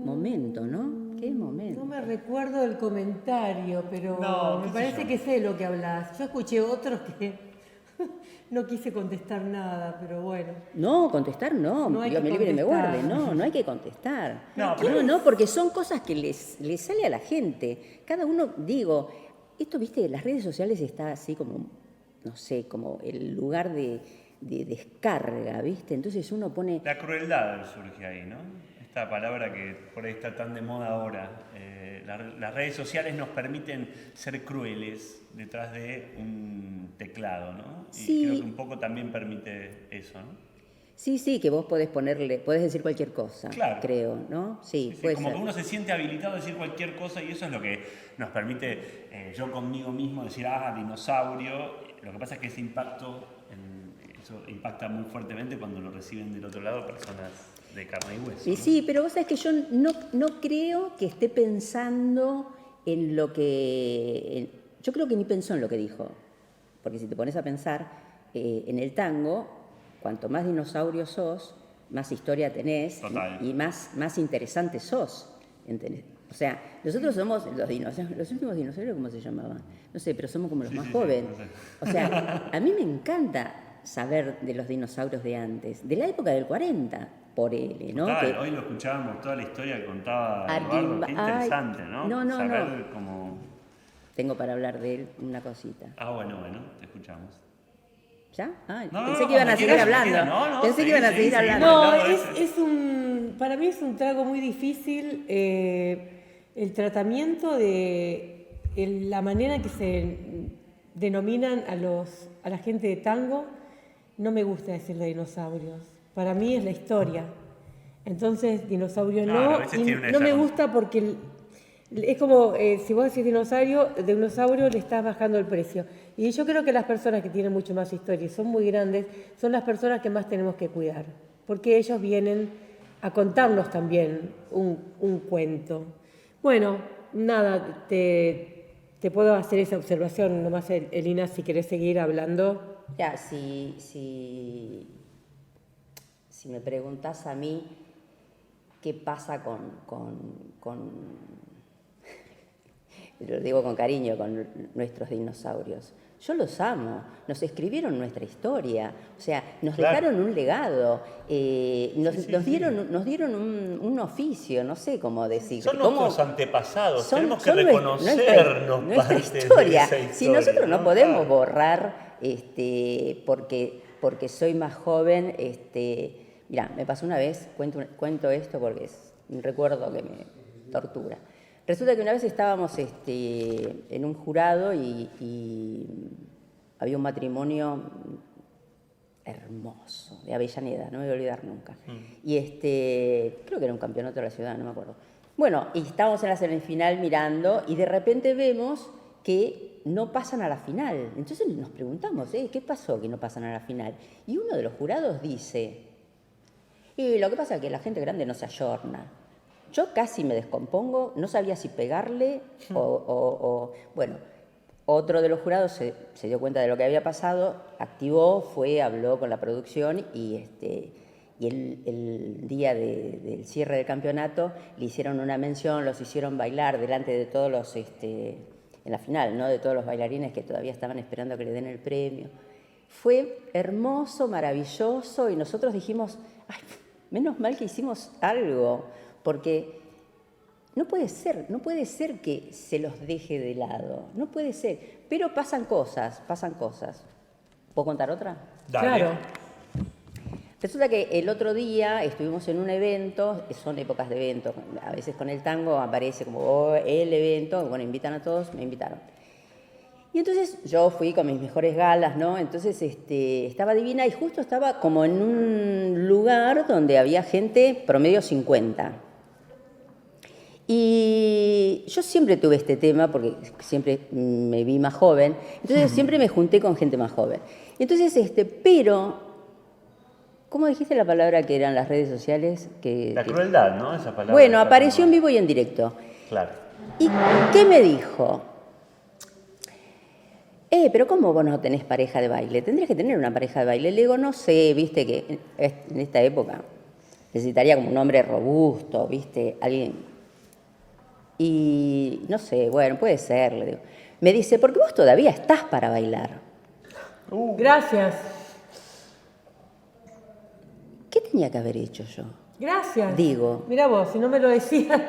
Momento, ¿no? ¿Qué momento? No me recuerdo el comentario, pero me parece que sé lo que hablas. Yo escuché otros que no quise contestar nada, pero bueno. No, contestar no, Dios me libre y me guarde, no hay que contestar. No, porque son cosas que les sale a la gente. Cada uno, digo, esto, viste, las redes sociales está así como, no sé, como el lugar de descarga, ¿viste? Entonces uno pone... La crueldad surge ahí, ¿no? Esta palabra que por ahí está tan de moda ahora. Las redes sociales nos permiten ser crueles detrás de un teclado, ¿no? Y sí, creo que un poco también permite eso, ¿no? Sí, que vos podés decir cualquier cosa, claro, creo, ¿no? Sí, puede como ser. que uno se siente habilitado a decir cualquier cosa y eso es lo que nos permite yo conmigo mismo decir, dinosaurio. Lo que pasa es que ese impacto, eso impacta muy fuertemente cuando lo reciben del otro lado personas de carne y hueso, ¿no? Sí, pero vos sabés que yo no creo que esté pensando en lo que... Yo creo que ni pensó en lo que dijo, porque si te pones a pensar, en el tango, cuanto más dinosaurio sos, más historia tenés y más interesante sos, ¿entendés? O sea, nosotros somos los dinosaurios, los últimos dinosaurios, ¿cómo se llamaban? No sé, pero somos como los más jóvenes. No sé. O sea, a mí me encanta saber de los dinosaurios de antes, de la época del 40, por él, ¿no? Total, hoy lo escuchábamos, toda la historia que contaba Eduardo, qué interesante, ¿no? Saber cómo... Tengo para hablar de él una cosita. Bueno, te escuchamos. ¿Ya? Pensé que iban a seguir hablando. Pensé que iban a seguir hablando. No, para mí es un trago muy difícil el tratamiento de la manera en que se denominan a la gente de tango. No me gusta decirle dinosaurios. Para mí es la historia. Entonces, dinosaurio no. Y no me gusta porque es como si vos decís dinosaurio le estás bajando el precio. Y yo creo que las personas que tienen mucho más historia y son muy grandes son las personas que más tenemos que cuidar. Porque ellos vienen a contarnos también un cuento. Bueno, nada, te puedo hacer esa observación. Nomás, Elina, si querés seguir hablando. Ya, si me preguntás a mí qué pasa lo digo con cariño, con nuestros dinosaurios. Yo los amo, nos escribieron nuestra historia, o sea, nos dejaron un legado, nos dieron un oficio, no sé cómo decir. Son nuestros antepasados, tenemos que reconocernos nuestra historia. Si nosotros no podemos borrar, porque soy más joven, mirá, me pasó una vez, cuento esto porque es un recuerdo que me tortura. Resulta que una vez estábamos en un jurado y había un matrimonio hermoso de Avellaneda, no me voy a olvidar nunca. Y creo que era un campeonato de la ciudad, no me acuerdo. Bueno, y estábamos en la semifinal mirando y de repente vemos que no pasan a la final. Entonces nos preguntamos, ¿qué pasó que no pasan a la final? Y uno de los jurados dice, lo que pasa es que la gente grande no se ayorna. Yo casi me descompongo, no sabía si pegarle bueno, otro de los jurados se dio cuenta de lo que había pasado, activó, habló con la producción y el día del cierre del campeonato le hicieron una mención, los hicieron bailar delante de todos los, en la final, ¿no? De todos los bailarines que todavía estaban esperando que le den el premio. Fue hermoso, maravilloso y nosotros dijimos, menos mal que hicimos algo. Porque no puede ser que se los deje de lado, no puede ser. Pero pasan cosas. ¿Puedo contar otra? Dale. Claro. Resulta que el otro día estuvimos en un evento, son épocas de eventos, a veces con el tango aparece como el evento, bueno, invitan a todos, me invitaron. Y entonces yo fui con mis mejores galas, ¿no? Entonces estaba divina y justo estaba como en un lugar donde había gente promedio 50. Y yo siempre tuve este tema porque siempre me vi más joven, entonces siempre me junté con gente más joven. Entonces, pero, ¿cómo dijiste la palabra que eran las redes sociales? La crueldad, ¿no? Esa palabra. Bueno, apareció en vivo y en directo. Claro. ¿Y qué me dijo? Pero ¿cómo vos no tenés pareja de baile? Tendrías que tener una pareja de baile. Le digo, no sé, viste que en esta época necesitaría como un hombre robusto, viste, alguien. Y no sé, bueno, puede ser, le digo. Me dice, porque vos todavía estás para bailar. Gracias. ¿Qué tenía que haber hecho yo? Gracias. Digo. Mira vos, si no me lo decías.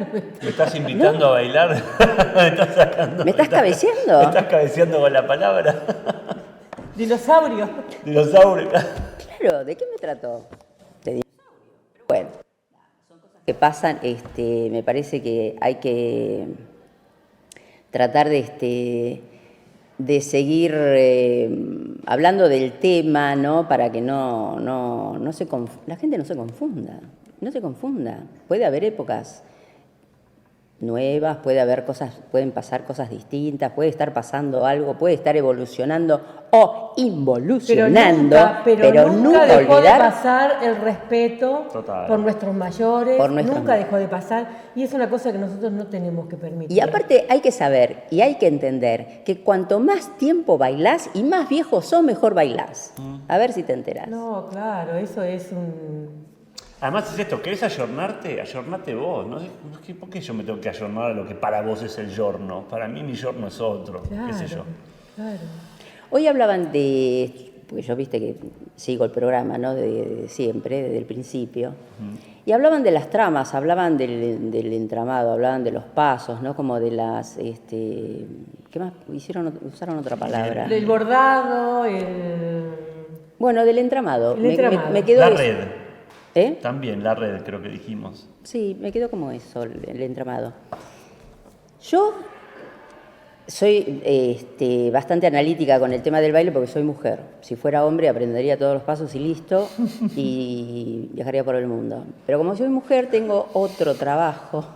¿Me estás invitando a bailar? ¿Me estás cabeceando? ¿Me estás cabeceando con la palabra? Dinosaurio. Dinosaurio. Claro, ¿de qué me trató? De dinosaurio. Pero bueno, son cosas que pasan. Me parece que hay que tratar de seguir hablando del tema, ¿no? Para que no la gente no se confunda. No se confunda. Puede haber épocas nuevas, pueden pasar cosas distintas, puede estar pasando algo, puede estar evolucionando o involucionando, pero nunca dejó olvidar de pasar el respeto por nuestros mayores, nunca dejó de pasar, y es una cosa que nosotros no tenemos que permitir. Y aparte hay que saber y hay que entender que cuanto más tiempo bailás y más viejo sos, mejor bailás. A ver si te enterás. No, claro, eso es un... Además es esto, ¿querés ayornarte? Ayornate vos. ¿No? ¿Por qué yo me tengo que ayornar a lo que para vos es el giorno? Para mí mi giorno es otro, claro, qué sé yo. Claro. Hoy hablaban porque yo viste que sigo el programa, ¿no? De siempre, desde el principio. Y hablaban de las tramas, hablaban del entramado, hablaban de los pasos, ¿no? Como de las... ¿Qué más? Usaron otra palabra. Del bordado, Bueno, del entramado. El entramado. Me quedó la eso. red. ¿Eh? También la red, creo que dijimos. Sí, me quedó como eso, el entramado. Yo soy bastante analítica con el tema del baile porque soy mujer. Si fuera hombre aprendería todos los pasos y listo, y viajaría por el mundo. Pero como soy mujer tengo otro trabajo.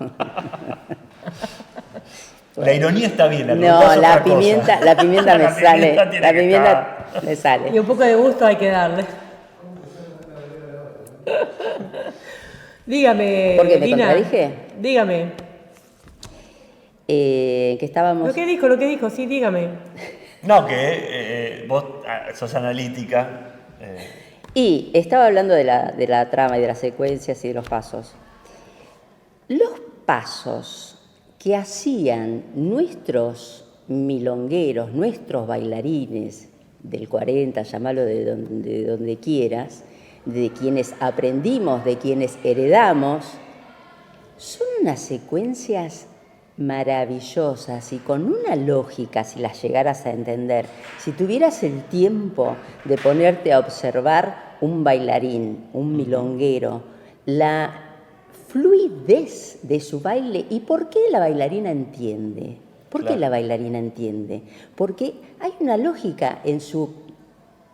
La ironía está bien, la pimienta me sale. La pimienta me sale. Y un poco de gusto hay que darle. Dígame, ¿por qué me Dina, contradije? Dígame. Que estábamos... Lo que dijo, sí, dígame. No, que vos sos analítica. Y estaba hablando de la trama y de las secuencias y de los pasos. Los pasos que hacían nuestros milongueros, nuestros bailarines del 40, llamalo de donde quieras, de quienes aprendimos, de quienes heredamos, son unas secuencias maravillosas y con una lógica, si las llegaras a entender. Si tuvieras el tiempo de ponerte a observar un bailarín, un milonguero, la fluidez de su baile y por qué la bailarina entiende. ¿Por qué la bailarina entiende? Porque hay una lógica en su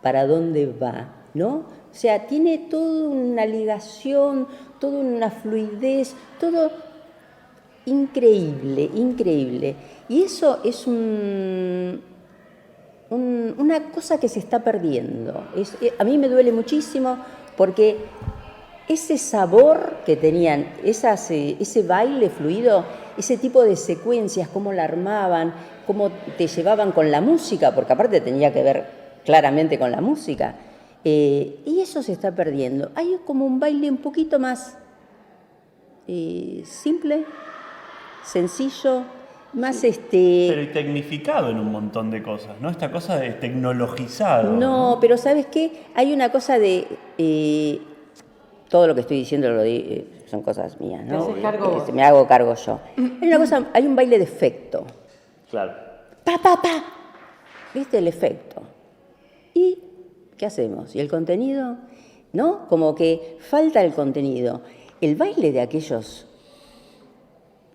para dónde va, ¿no? O sea, tiene toda una ligación, toda una fluidez, todo increíble, increíble. Y eso es una cosa que se está perdiendo. A mí me duele muchísimo porque ese sabor que tenían, ese baile fluido, ese tipo de secuencias, cómo la armaban, cómo te llevaban con la música, porque aparte tenía que ver claramente con la música. Y eso se está perdiendo. Hay como un baile un poquito más simple, sencillo, más Pero y tecnificado en un montón de cosas, ¿no? Esta cosa de tecnologizado. No, pero ¿sabes qué? Hay una cosa de... todo lo que estoy diciendo son cosas mías, ¿no? Me hago cargo yo. Hay un baile de efecto. Claro. Pa, pa, pa. ¿Viste el efecto? ¿Y qué hacemos? ¿Y el contenido? ¿No? Como que falta el contenido. El baile de aquellos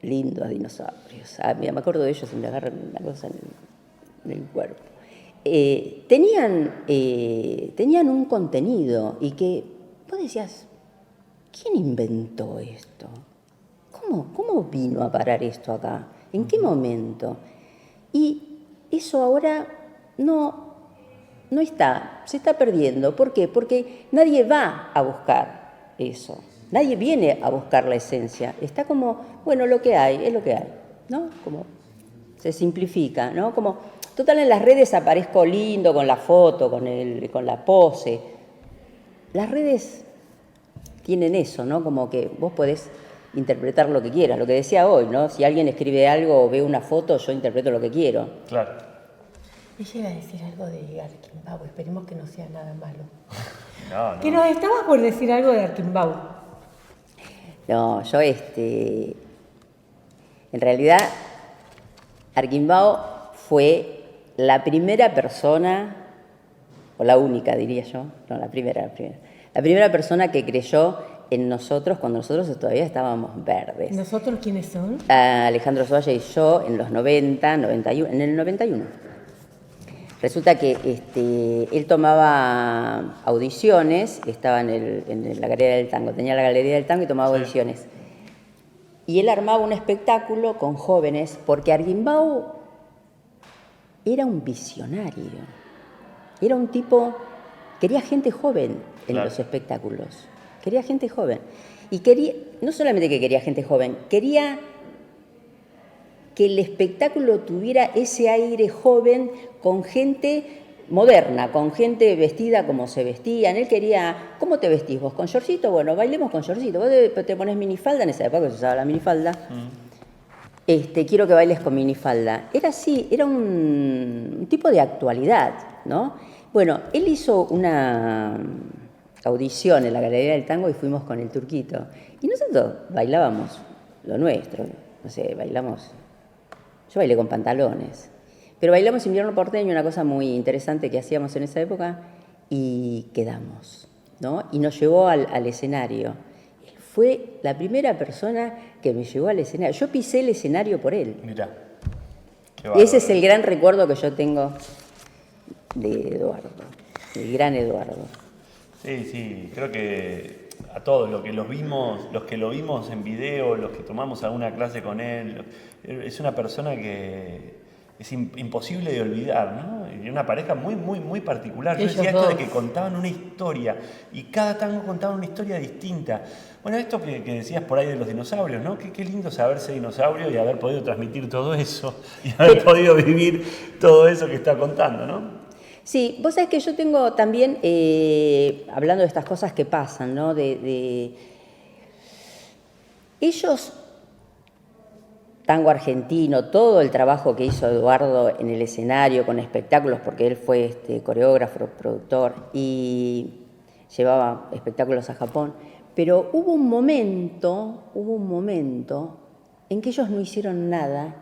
lindos dinosaurios. Mira, me acuerdo de ellos y me agarran una cosa del cuerpo. Tenían un contenido y que vos decías, ¿quién inventó esto? ¿Cómo vino a parar esto acá? ¿En qué momento? Y eso ahora no está, se está perdiendo. ¿Por qué? Porque nadie va a buscar eso. Nadie viene a buscar la esencia. Está como, bueno, lo que hay, es lo que hay, ¿no? Como se simplifica, ¿no? Como, total, en las redes aparezco lindo con la foto, con la pose. Las redes tienen eso, ¿no? Como que vos podés interpretar lo que quieras, lo que decía hoy, ¿no? Si alguien escribe algo o ve una foto, yo interpreto lo que quiero. Claro. Ella iba a decir algo de Arquimbau, esperemos que no sea nada malo. No. Que nos estabas por decir algo de Arquimbau. No, yo en realidad, Arquimbau fue la primera persona, o la única diría yo, no, la primera persona que creyó en nosotros cuando nosotros todavía estábamos verdes. ¿Nosotros quiénes son? Alejandro Soya y yo en los 90, 91, en el 91. Resulta que él tomaba audiciones, estaba en la Galería del Tango, tenía la Galería del Tango y tomaba audiciones. Y él armaba un espectáculo con jóvenes, porque Arquimbau era un visionario. Era un tipo, quería gente joven en los espectáculos. Quería gente joven. Y no solamente que quería gente joven, quería que el espectáculo tuviera ese aire joven con gente moderna, con gente vestida como se vestían. Él quería, ¿cómo te vestís vos? ¿Con shortcito? Bueno, bailemos con shortcito. Vos te pones minifalda, en esa época se usaba la minifalda. Quiero que bailes con minifalda. Era así, era un tipo de actualidad, ¿no? Bueno, él hizo una audición en la Galería del Tango y fuimos con el Turquito. Y nosotros bailábamos lo nuestro, no sé, yo bailé con pantalones. Pero bailamos Invierno Porteño, una cosa muy interesante que hacíamos en esa época, y quedamos, ¿no? Y nos llevó al escenario. Él fue la primera persona que me llevó al escenario. Yo pisé el escenario por él. Mirá. Ese es el gran recuerdo que yo tengo de Eduardo, el gran Eduardo. Sí, creo que a todos los que lo vimos en video, los que tomamos alguna clase con él, es una persona que es imposible de olvidar, ¿no? Y una pareja muy, muy, muy particular. Yo decía esto de que contaban una historia, y cada tango contaba una historia distinta. Bueno, esto que decías por ahí de los dinosaurios, ¿no? Qué lindo saberse dinosaurio y haber podido transmitir todo eso, y haber podido vivir todo eso que está contando, ¿no? Sí, vos sabés que yo tengo también, hablando de estas cosas que pasan, ¿no? Ellos, tango argentino, todo el trabajo que hizo Eduardo en el escenario, con espectáculos, porque él fue coreógrafo, productor, y llevaba espectáculos a Japón, pero hubo un momento en que ellos no hicieron nada,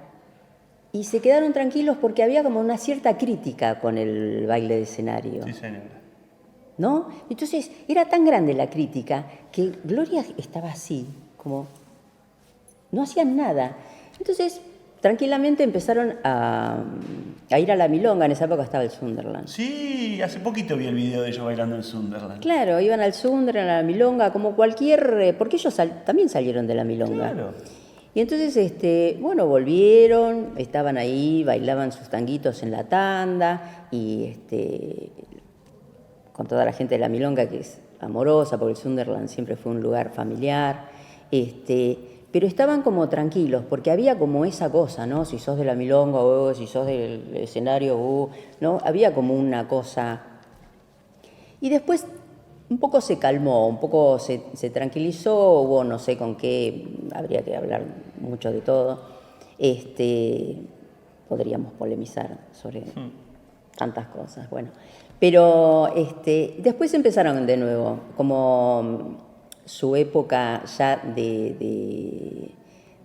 y se quedaron tranquilos porque había como una cierta crítica con el baile de escenario. Sí, señora. ¿No? Entonces, era tan grande la crítica que Gloria estaba así, como no hacían nada. Entonces, tranquilamente empezaron a ir a la milonga. En esa época estaba el Sunderland. Sí, hace poquito vi el video de ellos bailando en Sunderland. Claro, iban al Sunderland, a la milonga, como cualquier... Porque ellos también salieron de la milonga. Claro. Y entonces, volvieron, estaban ahí, bailaban sus tanguitos en la tanda, y con toda la gente de la milonga, que es amorosa, porque el Sunderland siempre fue un lugar familiar, pero estaban como tranquilos, porque había como esa cosa, ¿no? Si sos de la milonga, si sos del escenario, ¿no? Había como una cosa. Y después un poco se calmó, un poco se tranquilizó, hubo no sé con qué, habría que hablar mucho de todo. Podríamos polemizar sobre tantas cosas, bueno. Pero después empezaron de nuevo, como su época ya de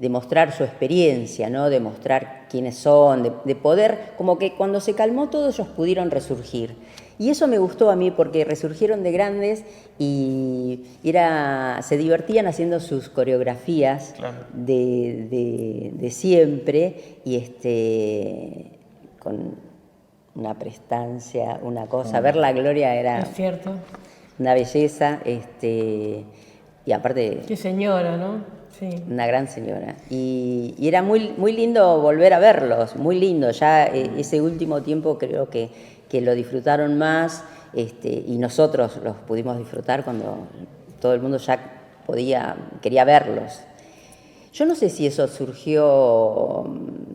mostrar su experiencia, ¿no? De mostrar quiénes son, de poder, como que cuando se calmó todo ellos pudieron resurgir. Y eso me gustó a mí porque resurgieron de grandes y se divertían haciendo sus coreografías, claro, de siempre, y con una prestancia, una cosa. Ver la Gloria era Es cierto. una belleza, y aparte... Qué señora, ¿no? Sí. Una gran señora. Y era muy, muy lindo volver a verlos, muy lindo. Ya ese último tiempo creo que lo disfrutaron más, y nosotros los pudimos disfrutar cuando todo el mundo ya quería verlos. Yo no sé si eso surgió,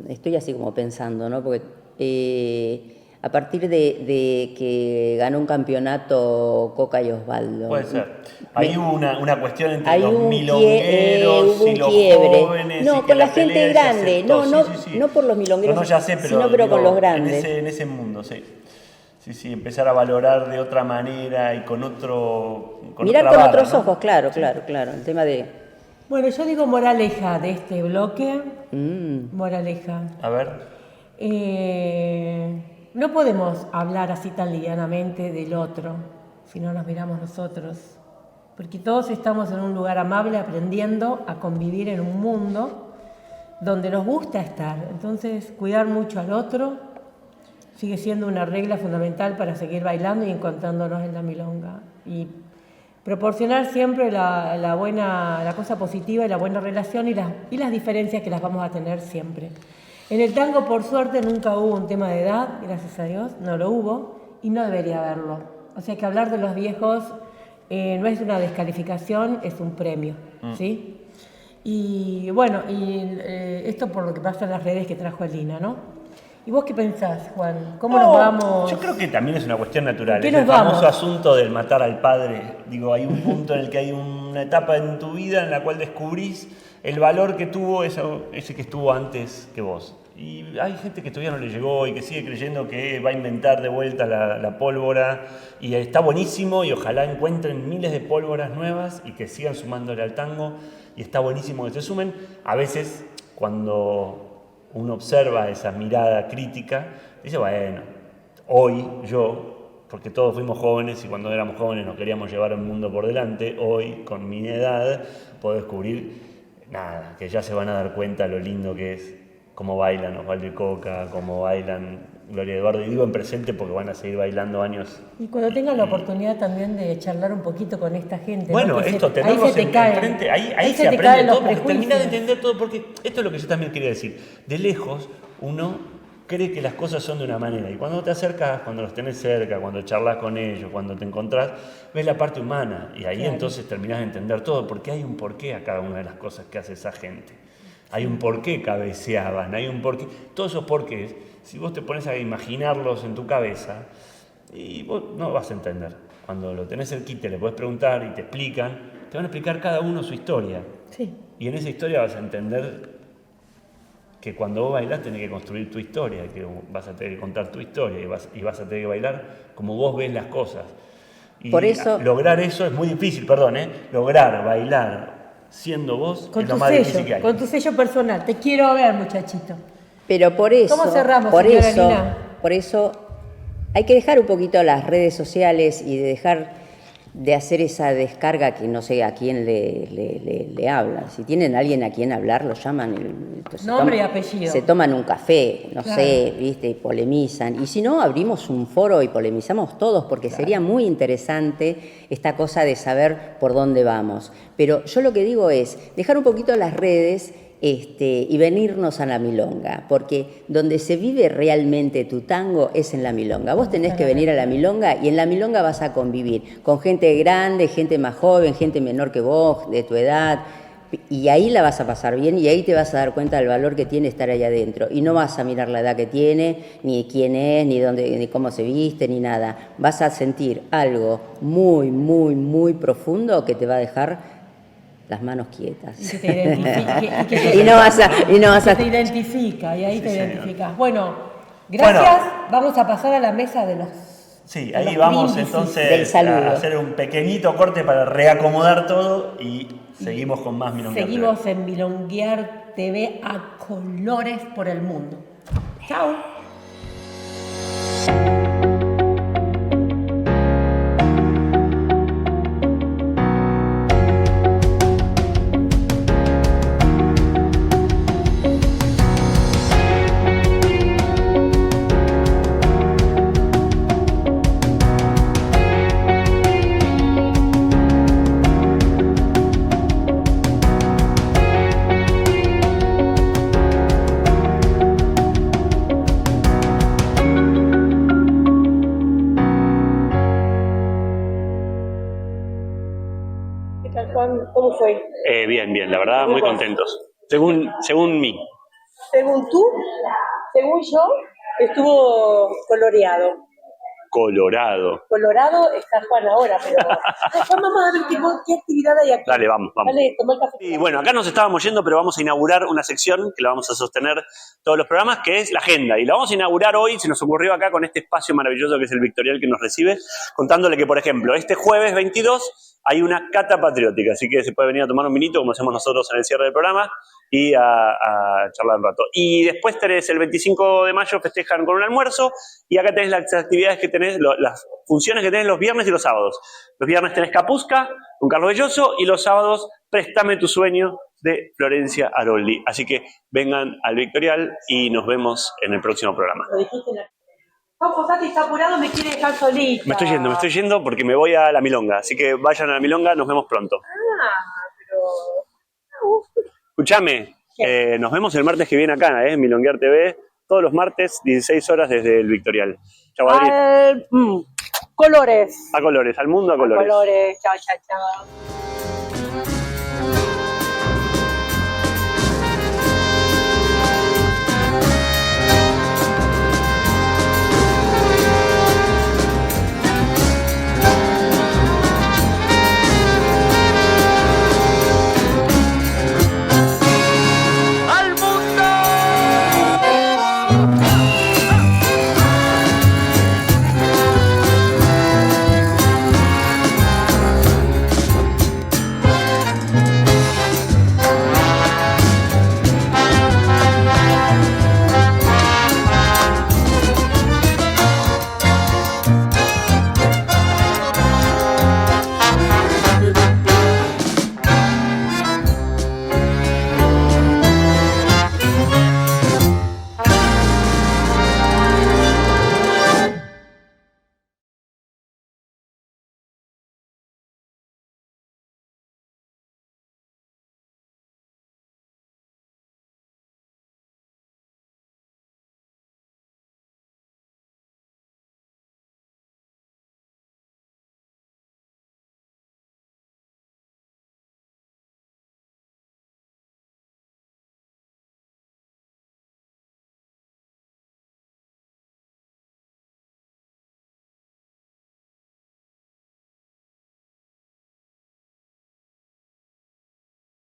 estoy así como pensando, ¿no? Porque a partir de que ganó un campeonato Coca y Osvaldo. Puede ser. Ahí hubo una cuestión entre Hay los un milongueros y los quiebre. jóvenes. No, y que con la gente pelea se grande, aceptó. no por los milongueros, No, ya sé, sino pero con los grandes. En ese mundo, sí. Sí, empezar a valorar de otra manera y con otro. Mirar otra con vara, otros ¿no? ojos, claro. El tema de. Bueno, yo digo moraleja de este bloque. Moraleja. A ver. No podemos hablar así tan livianamente del otro si no nos miramos nosotros. Porque todos estamos en un lugar amable aprendiendo a convivir en un mundo donde nos gusta estar. Entonces, cuidar mucho al otro sigue siendo una regla fundamental para seguir bailando y encontrándonos en la milonga. Y proporcionar siempre la cosa positiva y la buena relación y las diferencias que las vamos a tener siempre. En el tango, por suerte, nunca hubo un tema de edad, gracias a Dios, no lo hubo y no debería haberlo. O sea que hablar de los viejos no es una descalificación, es un premio, ¿sí? Y bueno, esto por lo que pasa en las redes que trajo Elina, ¿no? ¿Y vos qué pensás, Juan? ¿Cómo nos vamos? Yo creo que también es una cuestión natural. ¿Qué Es nos el famoso vamos? asunto del matar al padre. Digo, hay un punto en el que hay una etapa en tu vida en la cual descubrís el valor que tuvo ese que estuvo antes que vos. Y hay gente que todavía no le llegó y que sigue creyendo que va a inventar de vuelta la pólvora. Y está buenísimo y ojalá encuentren miles de pólvoras nuevas y que sigan sumándole al tango. Y está buenísimo que se sumen. A veces, cuando uno observa esa mirada crítica, dice, bueno, hoy yo, porque todos fuimos jóvenes y cuando éramos jóvenes nos queríamos llevar el mundo por delante, hoy, con mi edad, puedo descubrir, que ya se van a dar cuenta lo lindo que es, cómo bailan Osvaldo y Coca, cómo bailan Gloria y Eduardo, y digo en presente porque van a seguir bailando años. Y cuando tengan la oportunidad también de charlar un poquito con esta gente. Bueno, ¿no? esto, tenerlos enfrente, ahí se aprende todo, porque termina de entender todo, porque esto es lo que yo también quería decir. De lejos, uno cree que las cosas son de una manera, y cuando te acercas, cuando los tenés cerca, cuando charlas con ellos, cuando te encontrás, ves la parte humana, y ahí entonces terminás de entender todo, porque hay un porqué a cada una de las cosas que hace esa gente. Hay un porqué cabeceaban, hay un porqué. Todos esos porqués, si vos te pones a imaginarlos en tu cabeza, y vos no vas a entender. Cuando lo tenés cerquita, le podés preguntar y te explican, te van a explicar cada uno su historia. Sí. Y en esa historia vas a entender que cuando vos bailás tenés que construir tu historia, que vas a tener que contar tu historia y vas a tener que bailar como vos ves las cosas. Y por eso, lograr eso es muy difícil, lograr bailar siendo vos con es lo tu más sello, difícil que hay. con tu sello personal. Te quiero ver, muchachito. Pero por eso, ¿Cómo cerramos, señora Lina? por eso hay que dejar un poquito las redes sociales y dejar de hacer esa descarga que no sé a quién le hablan. Si tienen a alguien a quien hablar, lo llaman. Nombre y apellido. Se toman un café, no Claro. sé, ¿viste? Polemizan. Y si no, abrimos un foro y polemizamos todos, porque sería muy interesante esta cosa de saber por dónde vamos. Pero yo lo que digo es dejar un poquito las redes y venirnos a la milonga, porque donde se vive realmente tu tango es en la milonga. Vos tenés que venir a la milonga y en la milonga vas a convivir con gente grande, gente más joven, gente menor que vos, de tu edad, y ahí la vas a pasar bien y ahí te vas a dar cuenta del valor que tiene estar allá adentro. Y no vas a mirar la edad que tiene, ni quién es, ni dónde, ni cómo se viste, ni nada. Vas a sentir algo muy, muy, muy profundo que te va a dejar las manos quietas. Y que te identifica. Y no vas a te identifica, y ahí te identificas. Bueno, gracias. Vamos a pasar a la mesa de los... Sí, ahí vamos entonces a hacer un pequeñito corte para reacomodar todo y seguimos con más Milonguear TV. Seguimos en Milonguear TV a colores por el mundo. Chao. ¿Qué tal, Juan? ¿Cómo fue? Bien, la verdad, muy contentos. Según mí. Según tú, según yo, estuvo coloreado. Colorado está Juan ahora, pero... Ay, Juan, vamos a ver qué actividad hay aquí. Dale, vamos. Dale, tomá el café. Y bueno, acá nos estábamos yendo, pero vamos a inaugurar una sección que la vamos a sostener todos los programas, que es la agenda. Y la vamos a inaugurar hoy, se nos ocurrió acá con este espacio maravilloso que es el Victorial que nos recibe, contándole que, por ejemplo, este jueves 22 hay una cata patriótica, así que se puede venir a tomar un vinito, como hacemos nosotros en el cierre del programa, y a charlar un rato. Y después tenés el 25 de mayo, festejan con un almuerzo, y acá tenés las actividades que tenés, las funciones que tenés los viernes y los sábados. Los viernes tenés Capuzca con Carlos Belloso, y los sábados Préstame tu sueño de Florencia Aroldi. Así que vengan al Victorial y nos vemos en el próximo programa. Lo dijiste en la... Juan Fossati está apurado, me quiere dejar solita. Me estoy yendo porque me voy a la Milonga, así que vayan a la Milonga, nos vemos pronto. Pero... Escuchame, nos vemos el martes que viene acá, en Milonguear TV, todos los martes, 16 horas desde el Victorial. Chau, Adri. Colores. A colores, al mundo a colores. Colores, chao.